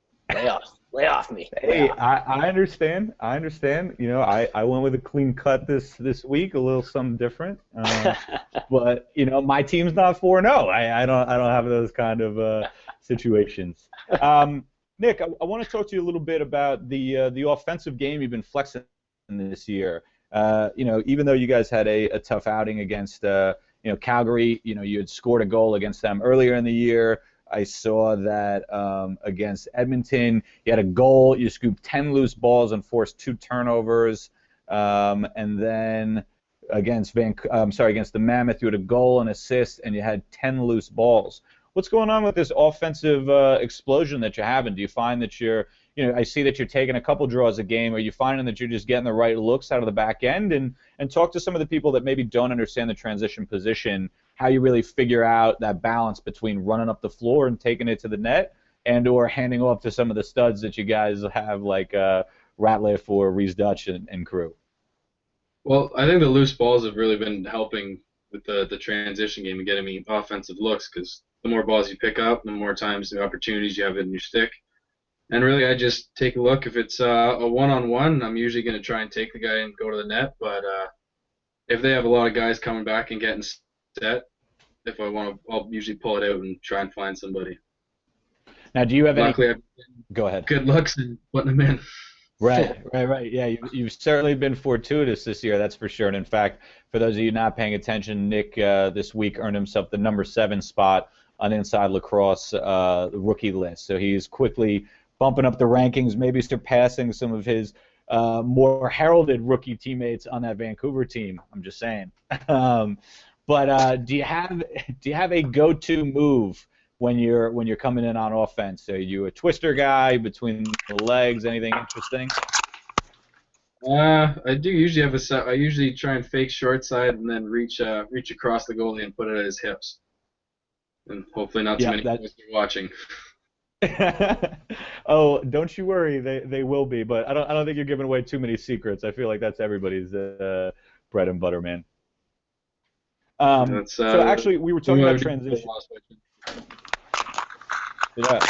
lay off me. Hey, I understand. I went with a clean cut this week, a little something different. But my team's not 4-0. I don't have those kind of situations. Nick, I want to talk to you a little bit about the offensive game you've been flexing this year. Even though you guys had a tough outing against Calgary, you had scored a goal against them earlier in the year. I saw that against Edmonton, you had a goal, you scooped 10 loose balls and forced 2 turnovers, and then against the Mammoth, you had a goal and assist, and you had 10 loose balls. What's going on with this offensive explosion that you're having? Do you find that I see that you're taking a couple draws a game. Are you finding that you're just getting the right looks out of the back end? And talk to some of the people that maybe don't understand the transition position, how you really figure out that balance between running up the floor and taking it to the net and or handing off to some of the studs that you guys have like Ratliff or Reese Dutch and crew. Well, I think the loose balls have really been helping with the transition game and getting me offensive looks, because the more balls you pick up, the more times the opportunities you have in your stick. And really, I just take a look. If it's a one-on-one, I'm usually going to try and take the guy and go to the net. But if they have a lot of guys coming back and getting set, if I want to, I'll usually pull it out and try and find somebody. Now, do you have any? Luckily, I've Go ahead. good looks and putting them in. Right. Yeah, you've certainly been fortuitous this year, that's for sure. And in fact, for those of you not paying attention, Nick this week earned himself the number 7 spot on Inside Lacrosse rookie list. So he's quickly bumping up the rankings, maybe surpassing some of his more heralded rookie teammates on that Vancouver team. I'm just saying. But do you have a go-to move when you're coming in on offense? Are you a twister guy between the legs? Anything interesting? I do usually have a set. I usually try and fake short side and then reach across the goalie and put it at his hips. And hopefully not too many people are watching. Oh, don't you worry, they will be. But I don't think you're giving away too many secrets. I feel like that's everybody's bread and butter, man. So actually, we were talking about transition. Yeah.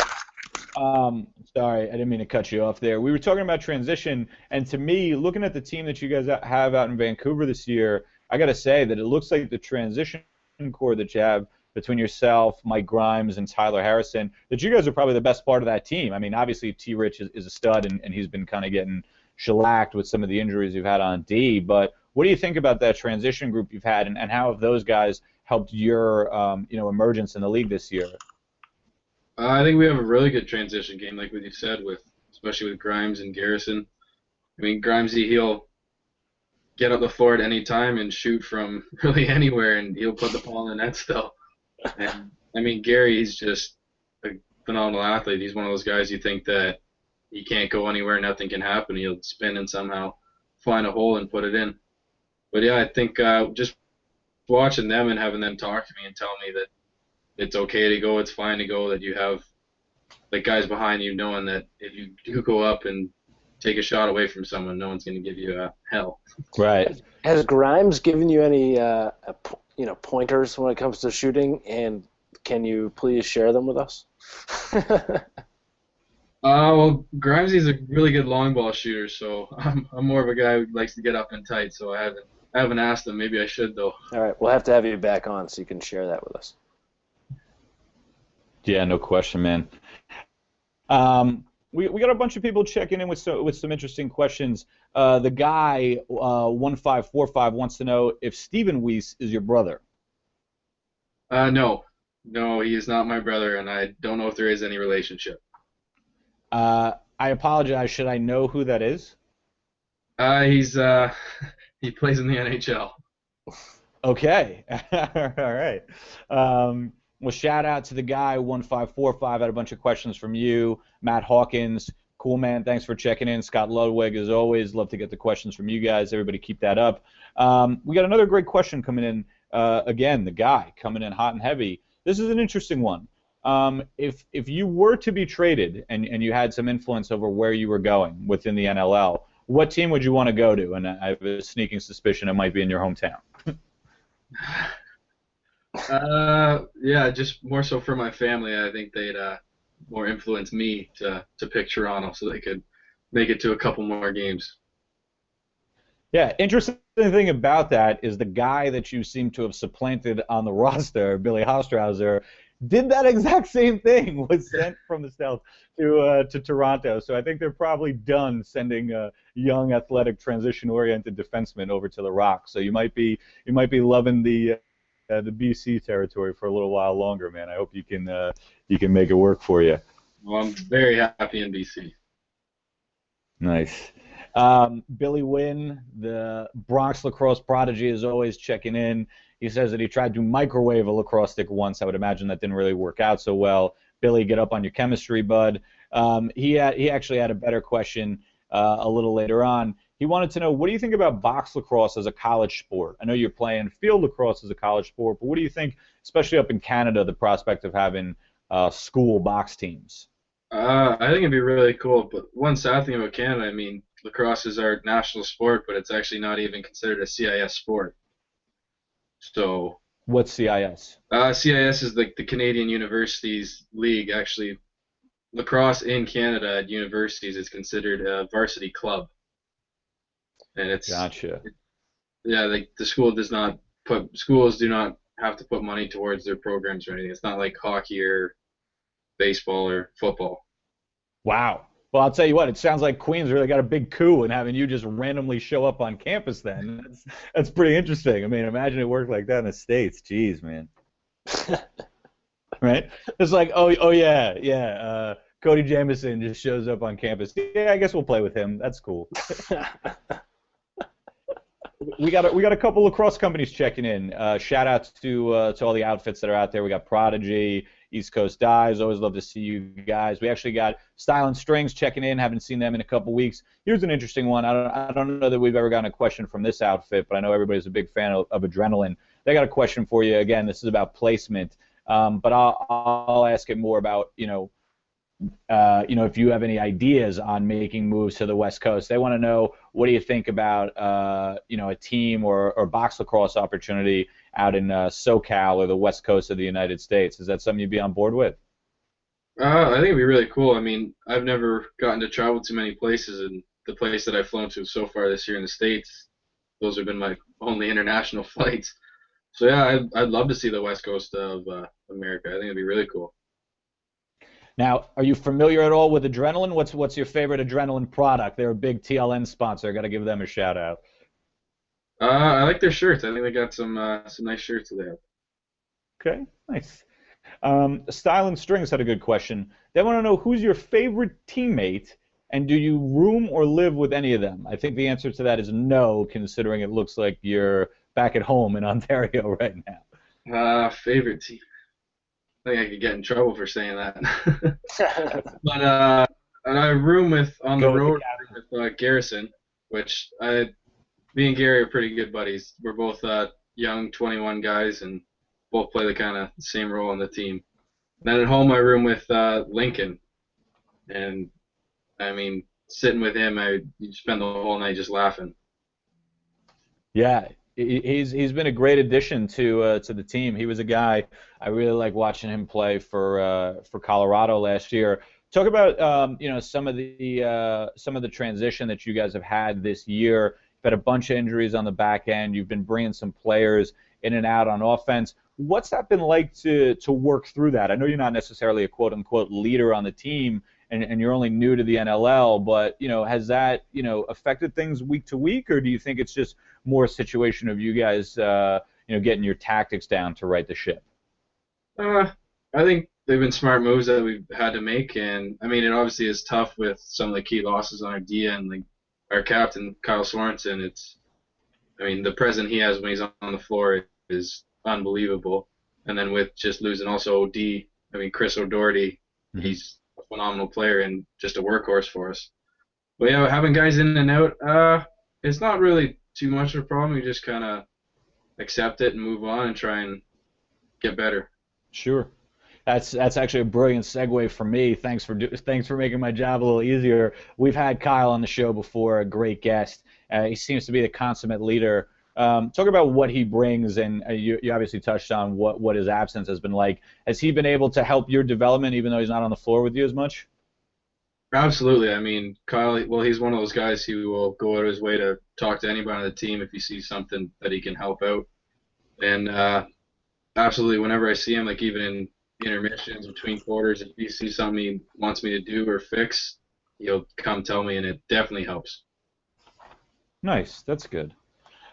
Sorry, I didn't mean to cut you off there. We were talking about transition, and to me, looking at the team that you guys have out in Vancouver this year, I got to say that it looks like the transition core that you have between yourself, Mike Grimes, and Tyler Harrison, that you guys are probably the best part of that team. I mean, obviously, T-Rich is a stud, and he's been kind of getting shellacked with some of the injuries you've had on D, but what do you think about that transition group you've had, and how have those guys helped your emergence in the league this year? I think we have a really good transition game, like what you said, especially with Grimes and Garrison. I mean, Grimesy, he'll get up the floor at any time and shoot from really anywhere, and he'll put the ball in the net still. And I mean, Gary, he's just a phenomenal athlete. He's one of those guys you think that he can't go anywhere, nothing can happen. He'll spin and somehow find a hole and put it in. But yeah, I think just watching them and having them talk to me and tell me that it's okay to go, it's fine to go, that you have like guys behind you knowing that if you do go up and take a shot away from someone, no one's going to give you hell. Right. Has Grimes given you any pointers when it comes to shooting, and can you please share them with us? Well, Grimesy's a really good long ball shooter, so I'm more of a guy who likes to get up and tight, so I haven't asked him. Maybe I should, though. All right, we'll have to have you back on so you can share that with us. Yeah, no question, man. We got a bunch of people checking in with some interesting questions. The guy 1545 wants to know if Stephen Weiss is your brother. No, he is not my brother, and I don't know if there is any relationship. I apologize. Should I know who that is? He plays in the NHL. Okay. All right. Well, shout out to the guy 1545. Had a bunch of questions from you, Matt Hawkins. Cool, man. Thanks for checking in. Scott Ludwig, as always. Love to get the questions from you guys. Everybody keep that up. We got another great question coming in. Again, the guy coming in hot and heavy. This is an interesting one. If you were to be traded and you had some influence over where you were going within the NLL, what team would you want to go to? And I have a sneaking suspicion it might be in your hometown. Yeah, just more so for my family. I think they'd more influence me to pick Toronto so they could make it to a couple more games. Yeah, interesting thing about that is the guy that you seem to have supplanted on the roster, Billy Hostrauser, did that exact same thing, was sent from the South to Toronto. So I think they're probably done sending a young, athletic, transition-oriented defenseman over to the Rock. So you might be loving the BC territory for a little while longer, man. I hope you can make it work for you. Well, I'm very happy in BC. Nice. Billy Wynn, the Bronx lacrosse prodigy, is always checking in. He says that he tried to microwave a lacrosse stick once. I would imagine that didn't really work out so well. Billy, get up on your chemistry, bud. He actually had a better question a little later on. He wanted to know, what do you think about box lacrosse as a college sport? I know you're playing field lacrosse as a college sport, but what do you think, especially up in Canada, the prospect of having school box teams? I think it'd be really cool, but one sad thing about Canada, I mean, lacrosse is our national sport, but it's actually not even considered a CIS sport. So What's CIS? CIS is like the Canadian Universities League. Actually, lacrosse in Canada at universities is considered a varsity club, and Gotcha. yeah, like the school does not put schools do not have to put money towards their programs or anything. It's not like hockey or baseball or football. Wow. Well, I'll tell you what, it sounds like Queens really got a big coup in having you just randomly show up on campus then. That's pretty interesting. I mean, imagine it worked like that in the States. Jeez, man. Right? It's like, oh yeah, yeah. Cody Jamieson just shows up on campus. Yeah, I guess we'll play with him. That's cool. We got a couple of lacrosse companies checking in. Shout out to all the outfits that are out there. We got Prodigy, East Coast Dives. Always love to see you guys. We actually got Style and Strings checking in. Haven't seen them in a couple weeks. Here's an interesting one. I don't know that we've ever gotten a question from this outfit, but I know everybody's a big fan of Adrenaline. They got a question for you. Again, this is about placement, but I'll ask it more about if you have any ideas on making moves to the West Coast. They want to know, what do you think about a team or box lacrosse opportunity out in SoCal or the West Coast of the United States? Is that something you'd be on board with? I think it'd be really cool. I mean, I've never gotten to travel to many places, and the place that I've flown to so far this year in the States, those have been my only international flights. So yeah, I'd love to see the West Coast of America. I think it'd be really cool. Now, are you familiar at all with Adrenaline? What's your favorite Adrenaline product? They're a big TLN sponsor. Got to give them a shout out. I like their shirts. I think they got some nice shirts that they have. Okay, nice. Style and Strings had a good question. They want to know, who's your favorite teammate, and do you room or live with any of them? I think the answer to that is no, considering it looks like you're back at home in Ontario right now. Favorite team. I think I could get in trouble for saying that. But and I room with on the Go with the road captain. with Garrison, which me and Gary are pretty good buddies. We're both young 21 guys and both play the kind of same role on the team. Then at home I room with Lincoln, and I mean sitting with him, you spend the whole night just laughing. Yeah, he's been a great addition to the team. He was a guy I really like watching him play for Colorado last year. Talk about some of the transition that you guys have had this year. You've had a bunch of injuries on the back end. You've been bringing some players in and out on offense. What's that been like to work through that? I know you're not necessarily a quote unquote leader on the team, and you're only new to the NLL, but has that affected things week to week, or do you think it's just more a situation of you guys getting your tactics down to right the ship? I think they've been smart moves that we've had to make, and I mean it obviously is tough with some of the key losses on our D and like our captain Kyle Sorensen. I mean the presence he has when he's on the floor is unbelievable, and then with just losing also OD, I mean Chris O'Doherty, he's a phenomenal player and just a workhorse for us. But yeah, having guys in and out, it's not really too much of a problem. You just kind of accept it and move on and try and get better. Sure. That's actually a brilliant segue for me. Thanks for making my job a little easier. We've had Kyle on the show before, a great guest. He seems to be the consummate leader. Talk about what he brings, and you obviously touched on what his absence has been like. Has he been able to help your development, even though he's not on the floor with you as much? Absolutely. I mean, Kyle, well, he's one of those guys who will go out of his way to talk to anybody on the team if he sees something that he can help out. And absolutely, whenever I see him, like even in intermissions between quarters, if he sees something he wants me to do or fix, he'll come tell me, and it definitely helps. Nice. That's good.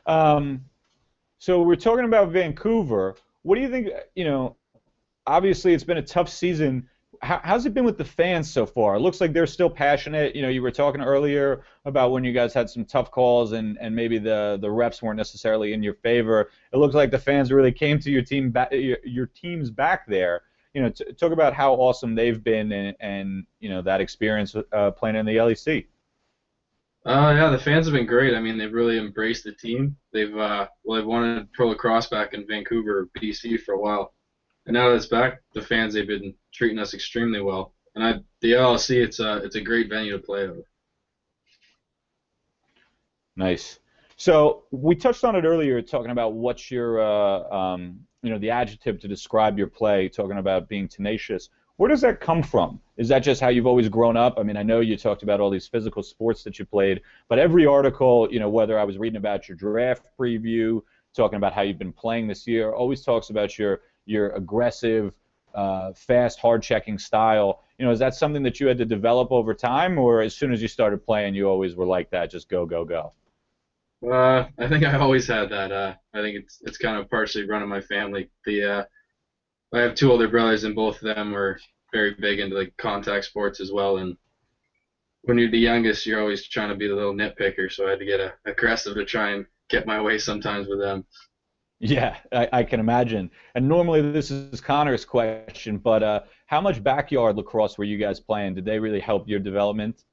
So we're talking about Vancouver. What do you think? Obviously it's been a tough season. How's it been with the fans so far? It looks like they're still passionate. You were talking earlier about when you guys had some tough calls and maybe the refs weren't necessarily in your favor. It looks like the fans really came to your team's back there. Talk about how awesome they've been and that experience playing in the LEC. Yeah, the fans have been great. I mean, they've really embraced the team. They've wanted pro lacrosse back in Vancouver, BC for a while. And now that it's back, the fans, they've been treating us extremely well. And the LLC, it's a great venue to play over. Nice. So we touched on it earlier, talking about what's your, the adjective to describe your play, talking about being tenacious. Where does that come from? Is that just how you've always grown up? I mean, I know you talked about all these physical sports that you played, but every article, whether I was reading about your draft preview, talking about how you've been playing this year, always talks about your aggressive, fast, hard-checking style. Is that something that you had to develop over time, or as soon as you started playing, you always were like that, just go, go, go? I think I always had that. I think it's kind of partially run in my family. I have two older brothers, and both of them were very big into like contact sports as well. And when you're the youngest, you're always trying to be the little nitpicker. So I had to get aggressive to try and get my way sometimes with them. Yeah, I can imagine. And normally this is Connor's question, but how much backyard lacrosse were you guys playing? Did they really help your development?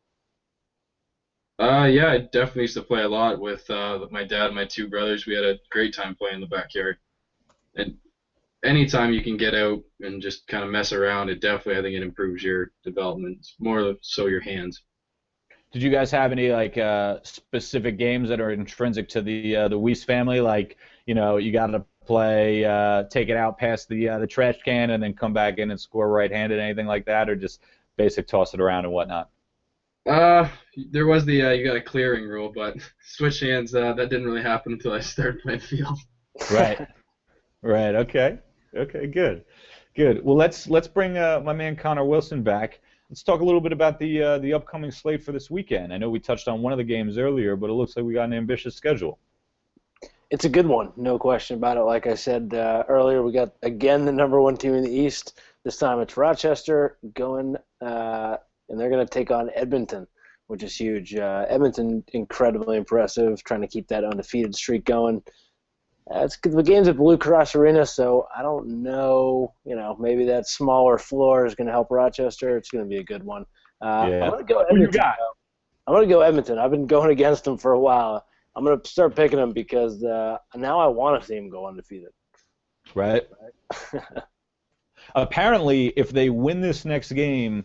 Yeah, I definitely used to play a lot with my dad and my two brothers. We had a great time playing in the backyard. And anytime you can get out and just kind of mess around, I think it improves your development. It's more so your hands. Did you guys have any like specific games that are intrinsic to the Weiss family? Like, you got to play, take it out past the trash can and then come back in and score right-handed, anything like that, or just basic toss it around and whatnot? There was the you got a clearing rule, but switch hands, that didn't really happen until I started playing field. Right. Right. Okay. Okay. Good. Good. Well, let's bring my man Connor Wilson back. Let's talk a little bit about the upcoming slate for this weekend. I know we touched on one of the games earlier, but it looks like we got an ambitious schedule. It's a good one, no question about it. Like I said earlier, we got, again, the number one team in the East. This time it's Rochester going, and they're going to take on Edmonton, which is huge. Edmonton, incredibly impressive, trying to keep that undefeated streak going. The game's at Blue Cross Arena, so I don't know. Maybe that smaller floor is going to help Rochester. It's going to be a good one. Yeah. I'm going to go Edmonton. Who you got? I'm going to go Edmonton. I've been going against them for a while. I'm going to start picking them because now I want to see them go undefeated. Right. Apparently, if they win this next game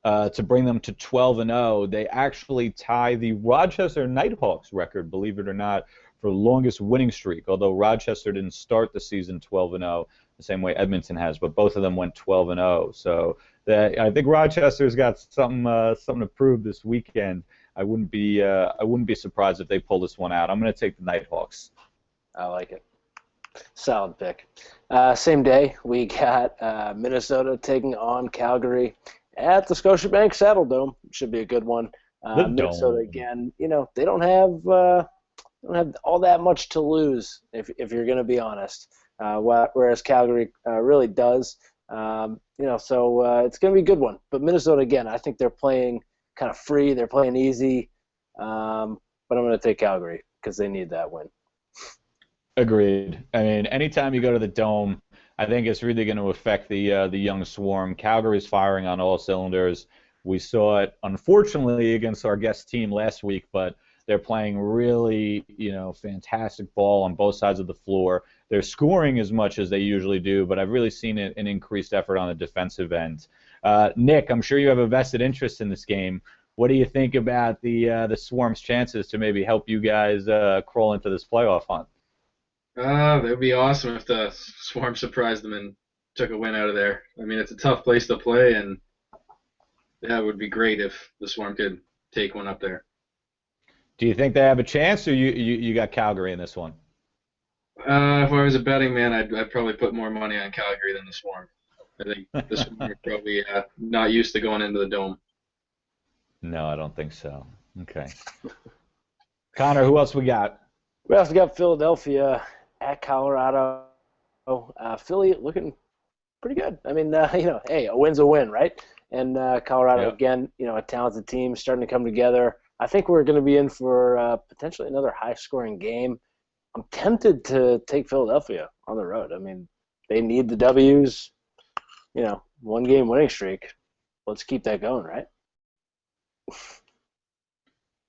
to bring them to 12-0, they actually tie the Rochester Nighthawks record, believe it or not, for the longest winning streak, although Rochester didn't start the season 12-0 the same way Edmonton has, but both of them went 12-0. So I think Rochester's got something to prove this weekend. I wouldn't be surprised if they pull this one out. I'm going to take the Nighthawks. I like it. Solid pick. Same day, we got Minnesota taking on Calgary at the Scotiabank Saddle Dome. Should be a good one. Minnesota again. They don't have all that much to lose if you're going to be honest. Whereas Calgary really does. So it's going to be a good one. But Minnesota again, I think they're playing kind of free. They're playing easy. But I'm going to take Calgary because they need that win. Agreed. I mean, anytime you go to the Dome, I think it's really going to affect the young swarm. Calgary's firing on all cylinders. We saw it, unfortunately, against our guest team last week, but they're playing really, fantastic ball on both sides of the floor. They're scoring as much as they usually do, but I've really seen an increased effort on the defensive end. Nick, I'm sure you have a vested interest in this game. What do you think about the Swarm's chances to maybe help you guys crawl into this playoff hunt? That would be awesome if the Swarm surprised them and took a win out of there. I mean, it's a tough place to play, and yeah, it would be great if the Swarm could take one up there. Do you think they have a chance, or you got Calgary in this one? If I was a betting man, I'd probably put more money on Calgary than the Swarm. I think the Swarm are probably not used to going into the Dome. No, I don't think so. Okay. Connor, who else we got? We also got Philadelphia at Colorado. Philly looking pretty good. I mean, hey, a win's a win, right? And Colorado, again, a talented team starting to come together. I think we're going to be in for potentially another high-scoring game. I'm tempted to take Philadelphia on the road. I mean, they need the W's, one-game winning streak. Let's keep that going, right?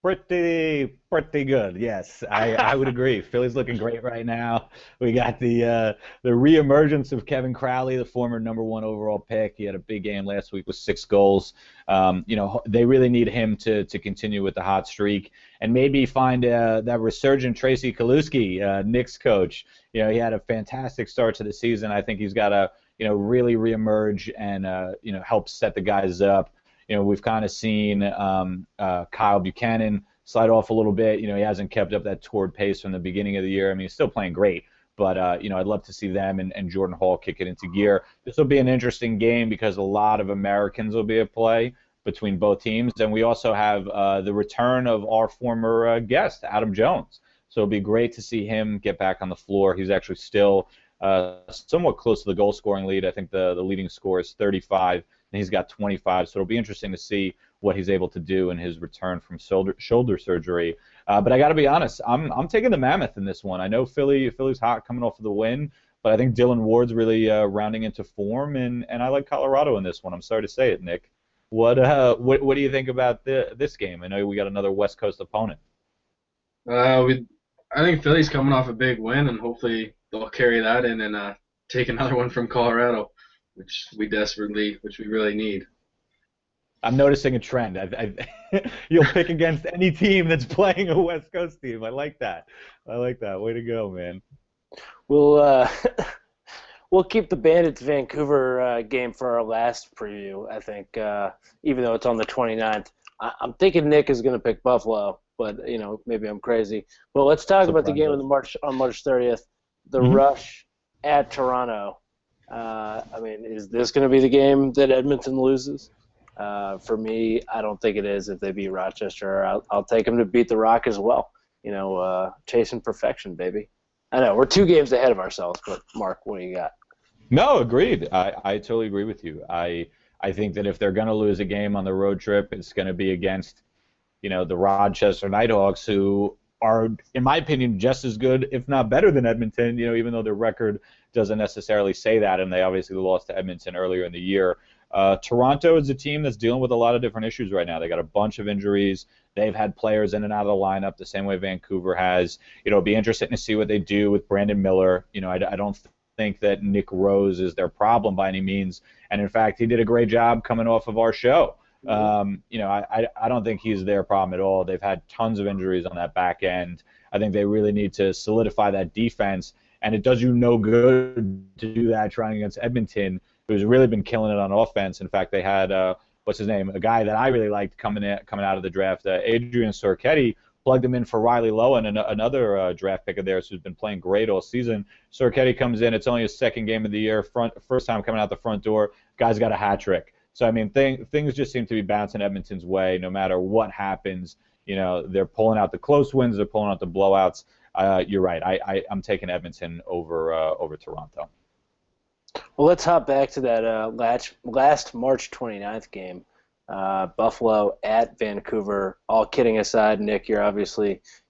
Pretty good. Yes, I would agree. Philly's looking great right now. We got the reemergence of Kevin Crowley, the former #1 overall pick. He had a big game last week with 6 goals. They really need him to continue with the hot streak and maybe find that resurgent Tracy Kelusky, Knicks coach. He had a fantastic start to the season. I think he's got to really reemerge and help set the guys up. We've kind of seen Kyle Buchanan slide off a little bit. He hasn't kept up that torrid pace from the beginning of the year. I mean, he's still playing great, but I'd love to see them and Jordan Hall kick it into gear. This will be an interesting game because a lot of Americans will be at play between both teams, and we also have the return of our former guest, Adam Jones. So it'll be great to see him get back on the floor. He's actually still somewhat close to the goal-scoring lead. I think the leading score is 35. And he's got 25, so it'll be interesting to see what he's able to do in his return from shoulder surgery. But I got to be honest, I'm taking the Mammoth in this one. I know Philly's hot coming off of the win, but I think Dylan Ward's really rounding into form, and I like Colorado in this one. I'm sorry to say it, Nick. What do you think about this game? I know we got another West Coast opponent. I think Philly's coming off a big win, and hopefully they'll carry that in and take another one from Colorado, which we really need. I'm noticing a trend. You'll pick against any team that's playing a West Coast team. I like that. Way to go, man. We'll keep the Bandits Vancouver game for our last preview, I think, even though it's on the 29th. I'm thinking Nick is going to pick Buffalo, but maybe I'm crazy. Well, let's talk about the game on March 30th, the Rush at Toronto. Is this going to be the game that Edmonton loses? For me, I don't think it is. If they beat Rochester, I'll take them to beat the Rock as well. Chasing perfection, baby. I know we're 2 games ahead of ourselves, but Mark, what do you got? No, agreed. I totally agree with you. I think that if they're going to lose a game on the road trip, it's going to be against, the Rochester Nighthawks, who are, in my opinion, just as good, if not better than Edmonton, even though their record doesn't necessarily say that, and they obviously lost to Edmonton earlier in the year. Toronto is a team that's dealing with a lot of different issues right now. They got a bunch of injuries. They've had players in and out of the lineup the same way Vancouver has. It'll be interesting to see what they do with Brandon Miller. I don't think that Nick Rose is their problem by any means, and in fact, he did a great job coming off of our show. I don't think he's their problem at all. They've had tons of injuries on that back end. I think they really need to solidify that defense, and it does you no good to do that trying against Edmonton, who's really been killing it on offense. In fact, they had what's his name, a guy that I really liked coming out of the draft, Adrian Sorchetti, plugged him in for Riley Lowen, another draft pick of theirs who's been playing great all season. Sorchetti comes in. It's only his second game of the year, first time coming out the front door. Guy's got a hat trick. So, I mean, things just seem to be bouncing Edmonton's way no matter what happens. They're pulling out the close wins. They're pulling out the blowouts. You're right. I'm taking Edmonton over Toronto. Well, let's hop back to that last March 29th game, Buffalo at Vancouver. All kidding aside, Nick, you're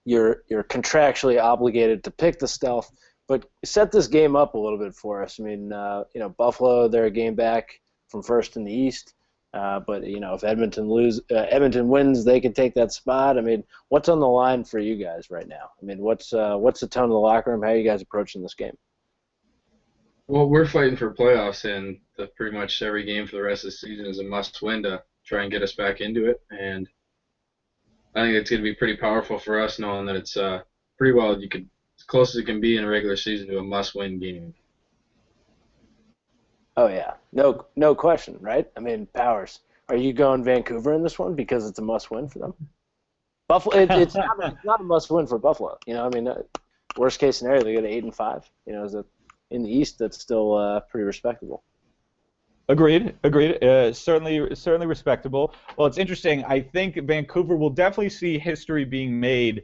contractually obligated to pick the Stealth, but set this game up a little bit for us. I mean, Buffalo, they're a game back from first in the East, but if Edmonton wins, they can take that spot. I mean, what's on the line for you guys right now? I mean, what's the tone of the locker room? How are you guys approaching this game? Well, we're fighting for playoffs, and pretty much every game for the rest of the season is a must-win to try and get us back into it. And I think it's going to be pretty powerful for us, knowing that it's pretty well as close as it can be in a regular season to a must-win game. Oh yeah, no question, right? I mean, Powers, are you going Vancouver in this one because it's a must-win for them? Buffalo, it's not a must-win for Buffalo. Worst case scenario, they go to 8-5. Is it? In the East, that's still pretty respectable. Agreed. Certainly respectable. Well, it's interesting. I think Vancouver will definitely see history being made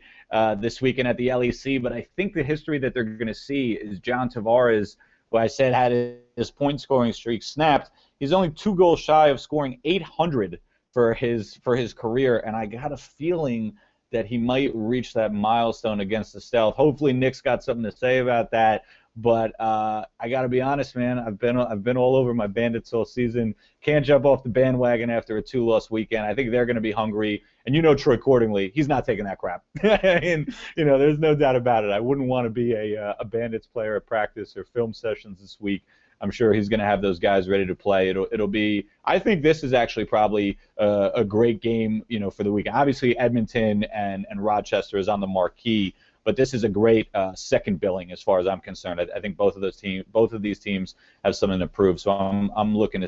this weekend at the LEC, but I think the history that they're going to see is John Tavares, who I said had his point-scoring streak snapped. He's only 2 goals shy of scoring 800 for his career, and I got a feeling that he might reach that milestone against the Stealth. Hopefully Nick's got something to say about that. But I got to be honest, man. I've been all over my Bandits all season. Can't jump off the bandwagon after a 2-loss weekend. I think they're going to be hungry. And you know Troy Cordingley, he's not taking that crap. And there's no doubt about it. I wouldn't want to be a Bandits player at practice or film sessions this week. I'm sure he's going to have those guys ready to play. It'll be. I think this is actually probably a great game, for the weekend. Obviously, Edmonton and Rochester is on the marquee. But this is a great second billing as far as I'm concerned. I think both of these teams have something to prove. So I'm looking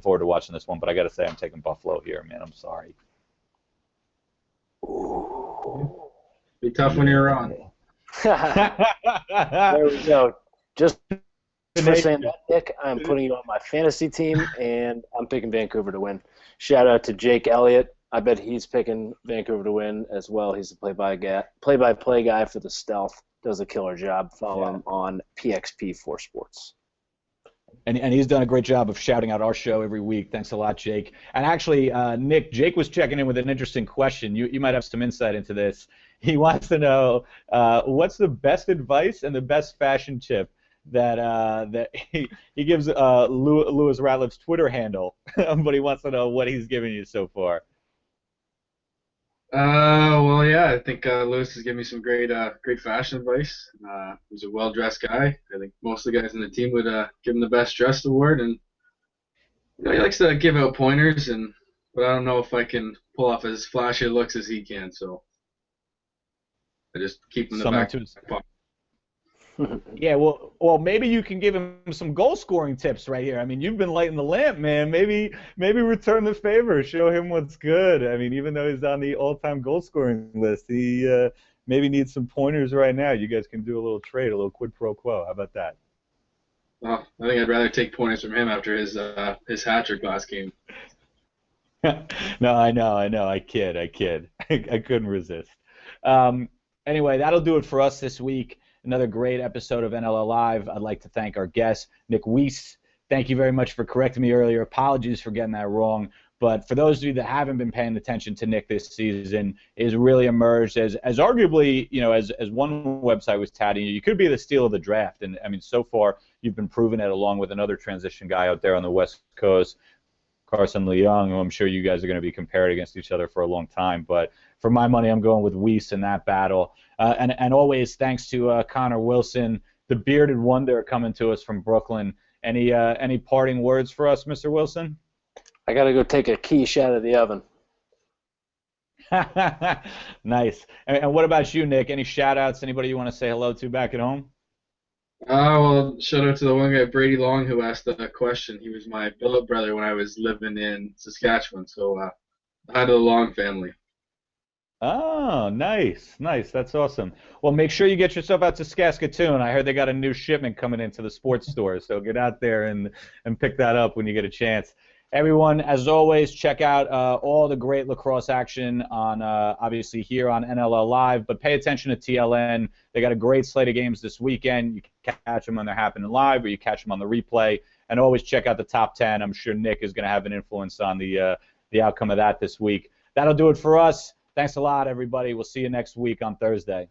forward to watching this one. But I got to say, I'm taking Buffalo here, man. I'm sorry. Be tough when you're wrong. There we go. Just for saying that, Nick, I'm putting you on my fantasy team, and I'm picking Vancouver to win. Shout out to Jake Elliott. I bet he's picking Vancouver to win as well. He's the play-by-play guy for the Stealth. Does a killer job. Follow him on PXP4 Sports. And he's done a great job of shouting out our show every week. Thanks a lot, Jake. And actually, Nick, Jake was checking in with an interesting question. You might have some insight into this. He wants to know what's the best advice and the best fashion tip that he gives Lewis Ratliff's Twitter handle, but he wants to know what he's given you so far. Well, yeah, I think Lewis has given me some great fashion advice. He's a well-dressed guy. I think most of the guys on the team would give him the best dressed award, and he likes to give out pointers, but I don't know if I can pull off as flashy looks as he can. So I just keep him in the back. Yeah, well, maybe you can give him some goal scoring tips right here. I mean, you've been lighting the lamp, man. Maybe return the favor, show him what's good. I mean, even though he's on the all-time goal scoring list, he maybe needs some pointers right now. You guys can do a little trade, a little quid pro quo. How about that? Well, I think I'd rather take pointers from him after his hat trick last game. No, I know. I kid. I couldn't resist. Anyway, that'll do it for us this week. Another great episode of NLL Live. I'd like to thank our guest, Nick Weiss. Thank you very much for correcting me earlier. Apologies for getting that wrong. But for those of you that haven't been paying attention to Nick this season, is really emerged as arguably, as one website was touting you could be the steal of the draft. And, I mean, so far you've been proving it along with another transition guy out there on the West Coast, Carson Leung, who I'm sure you guys are going to be compared against each other for a long time. But for my money, I'm going with Weiss in that battle. And always thanks to Connor Wilson, the bearded wonder coming to us from Brooklyn. Any parting words for us, Mr. Wilson? I got to go take a quiche out of the oven. Nice. And what about you, Nick? Any shout-outs? Anybody you want to say hello to back at home? Well, shout out to the one guy, Brady Long, who asked the question. He was my billet brother when I was living in Saskatchewan. So hi to the Long family. Oh, nice. That's awesome. Well, make sure you get yourself out to Saskatoon. I heard they got a new shipment coming into the sports store, so get out there and pick that up when you get a chance. Everyone, as always, check out all the great lacrosse action on obviously here on NLL Live, but pay attention to TLN. They got a great slate of games this weekend. You can catch them when they're happening live, or you catch them on the replay. And always check out the top 10. I'm sure Nick is going to have an influence on the outcome of that this week. That'll do it for us. Thanks a lot, everybody. We'll see you next week on Thursday.